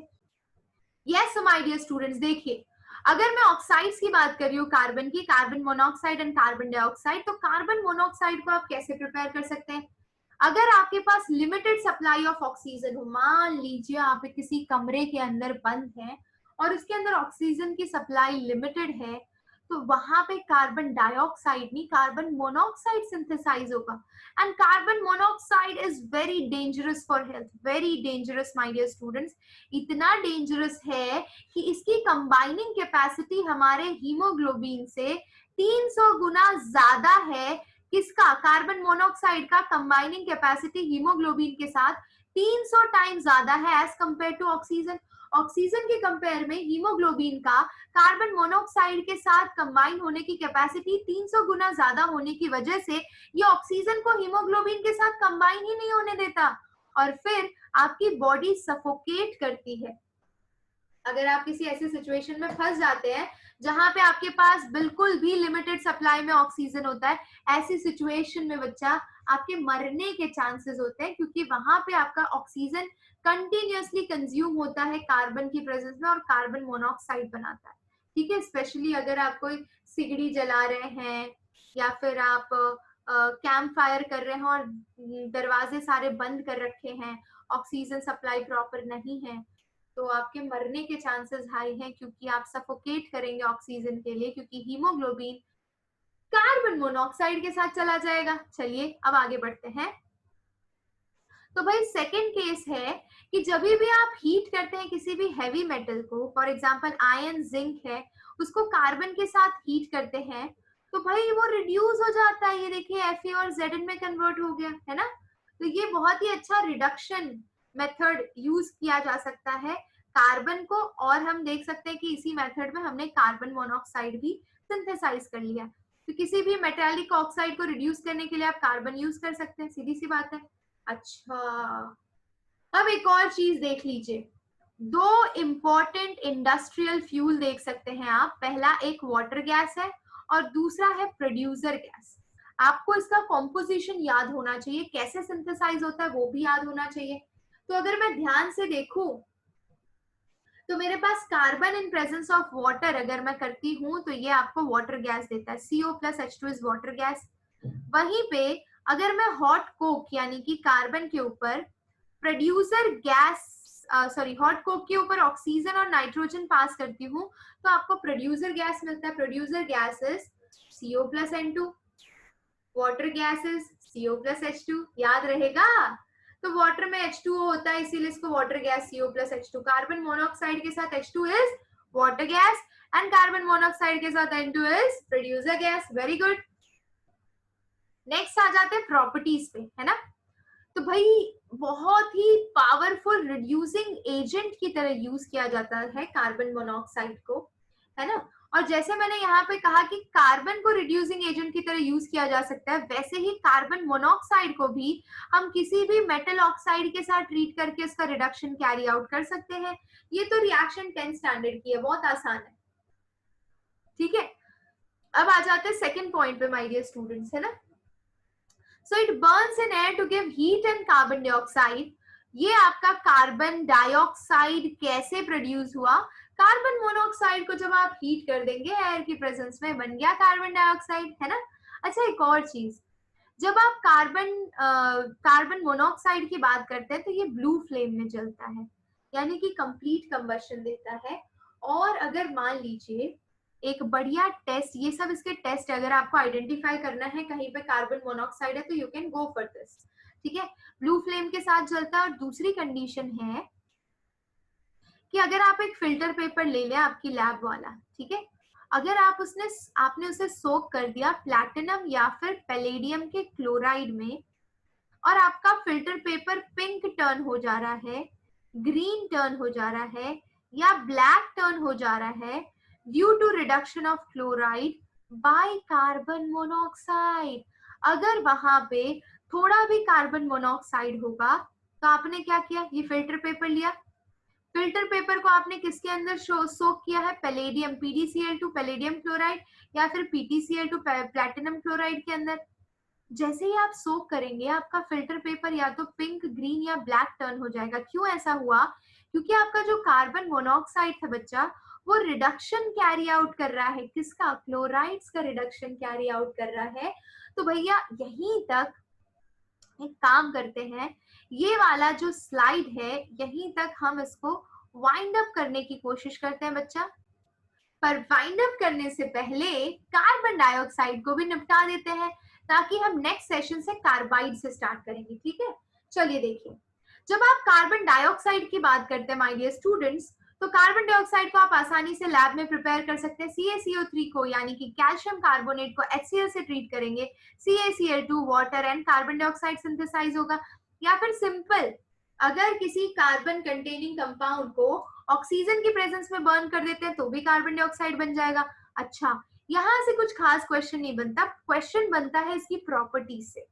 यस माय डियर स्टूडेंट्स, देखिए अगर मैं ऑक्साइड्स की बात कर रही हूँ कार्बन की, carbon monoxide and carbon dioxide, तो कार्बन मोनोऑक्साइड को आप कैसे प्रिपेयर कर सकते हैं? अगर आपके पास लिमिटेड सप्लाई ऑफ ऑक्सीजन हो, मान लीजिए आप किसी कमरे के अंदर बंद हैं और उसके अंदर ऑक्सीजन की सप्लाई लिमिटेड है, तो वहां पे कार्बन डाइऑक्साइड नहीं, कार्बन मोनोऑक्साइड सिंथेसाइज होगा। And carbon monoxide is very dangerous for health, very dangerous my dear students. इतना डेंजरस है कि इसकी कंबाइनिंग कैपेसिटी हमारे हीमोग्लोबिन से 300 गुना ज्यादा है। किसका? कार्बन मोनोऑक्साइड का कंबाइनिंग कैपेसिटी हीमोग्लोबिन के साथ 300 टाइम ज्यादा है as compare to oxygen. Oxygen के कंपेयर में हीमोग्लोबिन का कार्बन मोनोऑक्साइड के साथ कंबाइन होने की कैपेसिटी 300 गुना ज्यादा होने की वजह से ये ऑक्सीजन को हीमोग्लोबिन के साथ कंबाइन ही नहीं होने देता, और फिर आपकी बॉडी सफोकेट करती है। अगर आप किसी ऐसी सिचुएशन में फंस जाते हैं जहां पे आपके पास बिल्कुल भी लिमिटेड सप्लाई में ऑक्सीजन होता है, ऐसी सिचुएशन में बच्चा आपके मरने के चांसेस होते हैं, क्योंकि वहां पे आपका ऑक्सीजन कंटिन्यूअसली कंज्यूम होता है कार्बन की प्रेजेंस में और कार्बन मोनोऑक्साइड बनाता है। ठीक है, स्पेशली अगर आप कोई सिगड़ी जला रहे हैं या फिर आप कैंप फायर कर रहे हैं और दरवाजे सारे बंद कर रखे हैं, ऑक्सीजन सप्लाई प्रॉपर नहीं है, तो आपके मरने के चांसेस हाई हैं, क्योंकि आप सफोकेट करेंगे ऑक्सीजन के लिए, क्योंकि हीमोग्लोबिन कार्बन मोनोऑक्साइड के साथ चला जाएगा। चलिए अब आगे बढ़ते हैं। तो भाई सेकंड केस है कि जब भी आप हीट करते हैं किसी भी हैवी मेटल को, फॉर एग्जांपल आयरन, जिंक है, उसको कार्बन के साथ हीट करते हैं, तो भाई वो रिड्यूस हो जाता है। ये देखिए Fe और Zn में कन्वर्ट हो गया है ना। तो ये बहुत ही अच्छा रिडक्शन मेथड यूज किया जा सकता है कार्बन को, और हम देख सकते हैं कि इसी मेथड में हमने कार्बन मोनोऑक्साइड भी सिंथेसाइज कर लिया। तो किसी भी मेटालिक ऑक्साइड को रिड्यूस करने के लिए आप कार्बन यूज कर सकते हैं, सीधी सी बात है। अच्छा, अब एक और चीज देख लीजिए, दो इंपॉर्टेंट इंडस्ट्रियल फ्यूल देख सकते हैं आप, पहला एक वाटर गैस है और दूसरा है प्रोड्यूसर गैस। आपको इसका कॉम्पोजिशन याद होना चाहिए, कैसे सिंथेसाइज होता है वो भी याद होना चाहिए। तो अगर मैं ध्यान से देखूं तो मेरे पास carbon in presence of water अगर मैं करती हूँ तो ये आपको वाटर गैस देता है, CO+H2 इज वाटर गैस। वहीं पे अगर मैं हॉट कोक यानी कि कार्बन के ऊपर producer gas sorry hot Coke के ऊपर ऑक्सीजन और नाइट्रोजन पास करती हूँ तो आपको प्रोड्यूसर गैस मिलता है। Producer gas is CO+N2, water gas is CO+H2, याद रहेगा। तो वाटर में H2O होता है इसीलिए इसको water gas CO+H2। Carbon monoxide के साथ H2 is water gas and carbon monoxide के साथ N2 is producer gas. Very good. Next आ जाते हैं प्रॉपर्टीज पे, है ना। तो भाई बहुत ही पावरफुल रिड्यूसिंग एजेंट की तरह यूज किया जाता है कार्बन मोनोऑक्साइड को, है ना। और जैसे मैंने यहाँ पे कहा कि कार्बन को रिड्यूसिंग एजेंट की तरह यूज किया जा सकता है, वैसे ही कार्बन मोनोऑक्साइड को भी हम किसी भी मेटल ऑक्साइड के साथ ट्रीट करके उसका रिडक्शन कैरी आउट कर सकते हैं। ये तो रिएक्शन 10 स्टैंडर्ड की है, बहुत आसान है, ठीक है। अब आ जाते हैं सेकेंड पॉइंट पे माय डियर स्टूडेंट्स, है ना। So it burns in air to give heat and carbon dioxide. ये आपका कार्बन डाइऑक्साइड कैसे प्रोड्यूस हुआ? कार्बन मोनोऑक्साइड को जब आप हीट कर देंगे एयर की प्रेजेंस में बन गया कार्बन डाइऑक्साइड, है ना। अच्छा एक और चीज, जब आप कार्बन मोनोऑक्साइड की बात करते हैं तो ये ब्लू फ्लेम में जलता है, यानी कि कंप्लीट कंबशन देता है। और अगर मान लीजिए एक बढ़िया टेस्ट, ये सब इसके टेस्ट, अगर आपको आइडेंटिफाई करना है कहीं पे कार्बन मोनोऑक्साइड है तो you can go for this, ठीक है। ब्लू फ्लेम के साथ जलता है। और दूसरी कंडीशन है कि अगर आप एक फिल्टर पेपर ले लें आपकी लैब वाला, ठीक है, अगर आपने उसे सोक कर दिया प्लैटिनम या फिर पैलेडियम के क्लोराइड में और आपका फिल्टर पेपर पिंक टर्न हो जा रहा है, ग्रीन टर्न हो जा रहा है या ब्लैक टर्न हो जा रहा है due to reduction of chloride by carbon monoxide, अगर वहां पे थोड़ा भी कार्बन मोनोऑक्साइड होगा तो आपने क्या किया, ये फिल्टर पेपर लिया, फिल्टर पेपर को आपने किसके अंदर सोक किया है, पैलेडियम PdCl2 पैलेडियम क्लोराइड या फिर PtCl2 प्लैटिनम क्लोराइड के अंदर। जैसे ही आप सोक करेंगे आपका फिल्टर पेपर या तो पिंक, ग्रीन या ब्लैक टर्न हो जाएगा। क्यों ऐसा हुआ? क्योंकि आपका जो कार्बन मोनोऑक्साइड था बच्चा, वो रिडक्शन कैरी आउट कर रहा है, किसका, क्लोराइड्स का रिडक्शन कैरी आउट कर रहा है। तो भैया यहीं तक एक काम करते हैं, ये वाला जो स्लाइड है यहीं तक हम इसको वाइंड अप करने की कोशिश करते हैं बच्चा। पर वाइंड अप करने से पहले कार्बन डाइऑक्साइड को भी निपटा देते हैं ताकि हम नेक्स्ट सेशन से कार्बाइड से स्टार्ट करेंगे, ठीक है। चलिए देखिए, जब आप कार्बन डाइऑक्साइड की बात करते हैं माय डियर स्टूडेंट्स, तो कार्बन डाइऑक्साइड को आप आसानी से लैब में प्रिपेयर कर सकते हैं। CaCO3 को यानी कि कैल्शियम कार्बोनेट को HCl से ट्रीट करेंगे, CaCl2 water and carbon dioxide synthesise होगा। या फिर सिंपल, अगर किसी कार्बन कंटेनिंग कंपाउंड को ऑक्सीजन की प्रेजेंस में बर्न कर देते हैं तो भी कार्बन डाइऑक्साइड बन जाएगा। अच्छा, यहाँ से कुछ खास क्वेश्चन नहीं बनता, क्वेश्चन बनता है इसकी प्रॉपर्टीज से।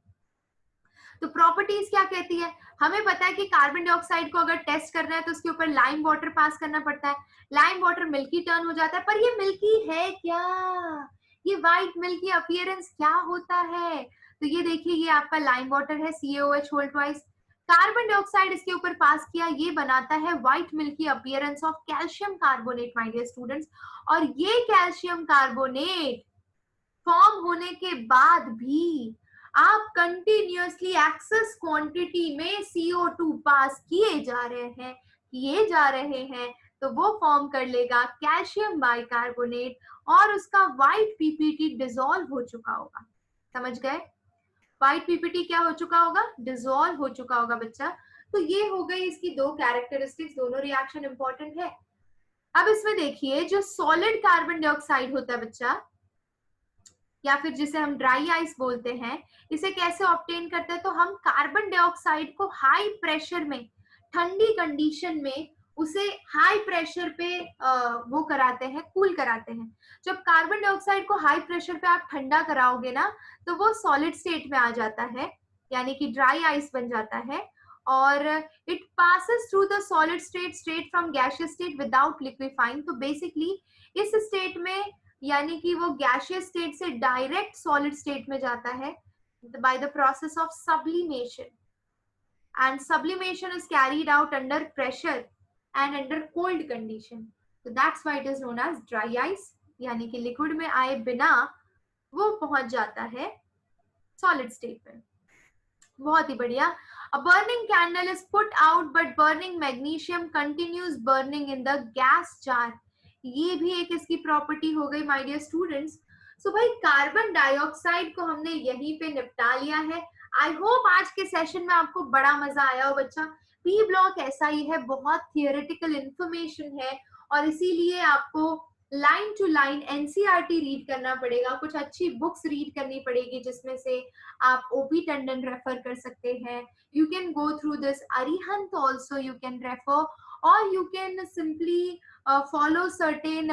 तो प्रॉपर्टीज क्या कहती है? हमें पता है कि कार्बन डाइऑक्साइड को अगर टेस्ट करना है तो उसके ऊपर लाइम वाटर पास करना पड़ता है, लाइम वाटर मिल्की टर्न हो जाता है। पर ये मिल्की है क्या? ये व्हाइट मिल्की अपीयरेंस क्या होता है? तो ये देखिए, ये आपका लाइम वाटर है, CaOH whole twice, carbon dioxide इसके ऊपर पास किया, ये बनाता है white milky appearance of calcium carbonate my dear students. और ये कैल्शियम कार्बोनेट फॉर्म होने के बाद भी आप कंटिन्यूअसली एक्सेस क्वांटिटी में CO2 पास किए जा रहे हैं तो वो फॉर्म कर लेगा कैल्शियम बाइकार्बोनेट और उसका व्हाइट PPT डिसॉल्व हो चुका होगा। समझ गए? व्हाइट PPT क्या हो चुका होगा? डिसॉल्व हो चुका होगा बच्चा। तो ये हो गई इसकी दो कैरेक्टरिस्टिक्स, दोनों रिएक्शन इंपॉर्टेंट है। अब इसमें देखिए, जो सॉलिड कार्बन डाइऑक्साइड होता है बच्चा, या फिर जिसे हम ड्राई आइस बोलते हैं, इसे कैसे ऑब्टेन करते हैं? तो हम कार्बन डाइऑक्साइड को हाई प्रेशर में, ठंडी कंडीशन में उसे हाई प्रेशर पे वो कराते हैं, कूल कराते हैं। जब कार्बन डाइऑक्साइड को हाई प्रेशर पे आप ठंडा कराओगे ना तो वो सॉलिड स्टेट में आ जाता है, यानी कि ड्राई आइस बन जाता है। और it passes through the solid state straight from gaseous state without liquefying. तो बेसिकली इस स्टेट में यानी कि वो गैसियस स्टेट से डायरेक्ट सॉलिड स्टेट में जाता है by the process of sublimation, and sublimation is carried out under pressure and under cold condition. So that's why it is known as dry ice, यानी कि लिक्विड में आए बिना वो पहुंच जाता है सॉलिड स्टेट में। बहुत ही बढ़िया। A burning candle is put out but burning magnesium continues burning in the gas jar. ये भी एक इसकी प्रॉपर्टी हो गई माय डियर स्टूडेंट्स। सो भाई कार्बन डाइऑक्साइड को हमने यहीं पे निपटा लिया है। आई होप आज के सेशन में आपको बड़ा मजा आया हो बच्चा। पी ब्लॉक ऐसा ही है, बहुत थियोरेटिकल इंफॉर्मेशन है और इसीलिए आपको line to line NCERT read करना पड़ेगा, कुछ अच्छी बुक्स रीड करनी पड़ेगी जिसमें से आप ओपी टंडन रेफर कर सकते हैं। You can go through this Arihant also you can refer, और you can simply follow certain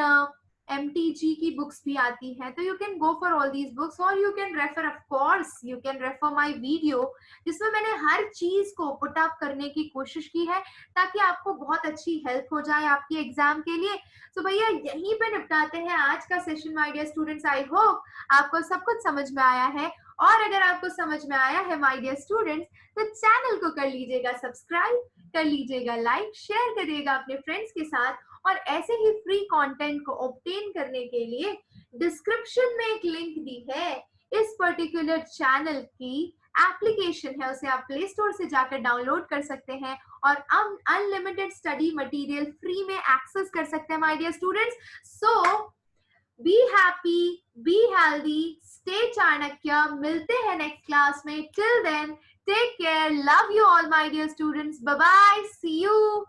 MTG की बुक्स भी आती हैं, तो you can go for all these books. और you can refer, of course you can refer my video जिसमें मैंने हर चीज को पुट अप करने की कोशिश की है ताकि आपको बहुत अच्छी हेल्प हो जाए आपकी एग्जाम के लिए। तो भैया यहीं पे निपटाते हैं आज का session my dear students. I hope आपको सब कुछ समझ में आया है, और अगर आपको समझ में आया है माय डियर स्टूडेंट्स तो चैनल को कर लीजिएगा सब्सक्राइब, कर लीजिएगा लाइक, शेयर करिएगा अपने फ्रेंड्स के साथ। और ऐसे ही फ्री कंटेंट को ऑब्टेन करने के लिए डिस्क्रिप्शन में एक लिंक दी है, इस पर्टिकुलर चैनल की एप्लीकेशन है, उसे आप प्ले स्टोर से जाकर डाउनलोड कर सकते हैं और अनलिमिटेड स्टडी मटेरियल फ्री में एक्सेस कर सकते हैं my dear students. So be happy, be healthy, stay Chanakya. मिलते हैं नेक्स्ट क्लास में। Till then take care, love you all my dear students, bye bye, see you.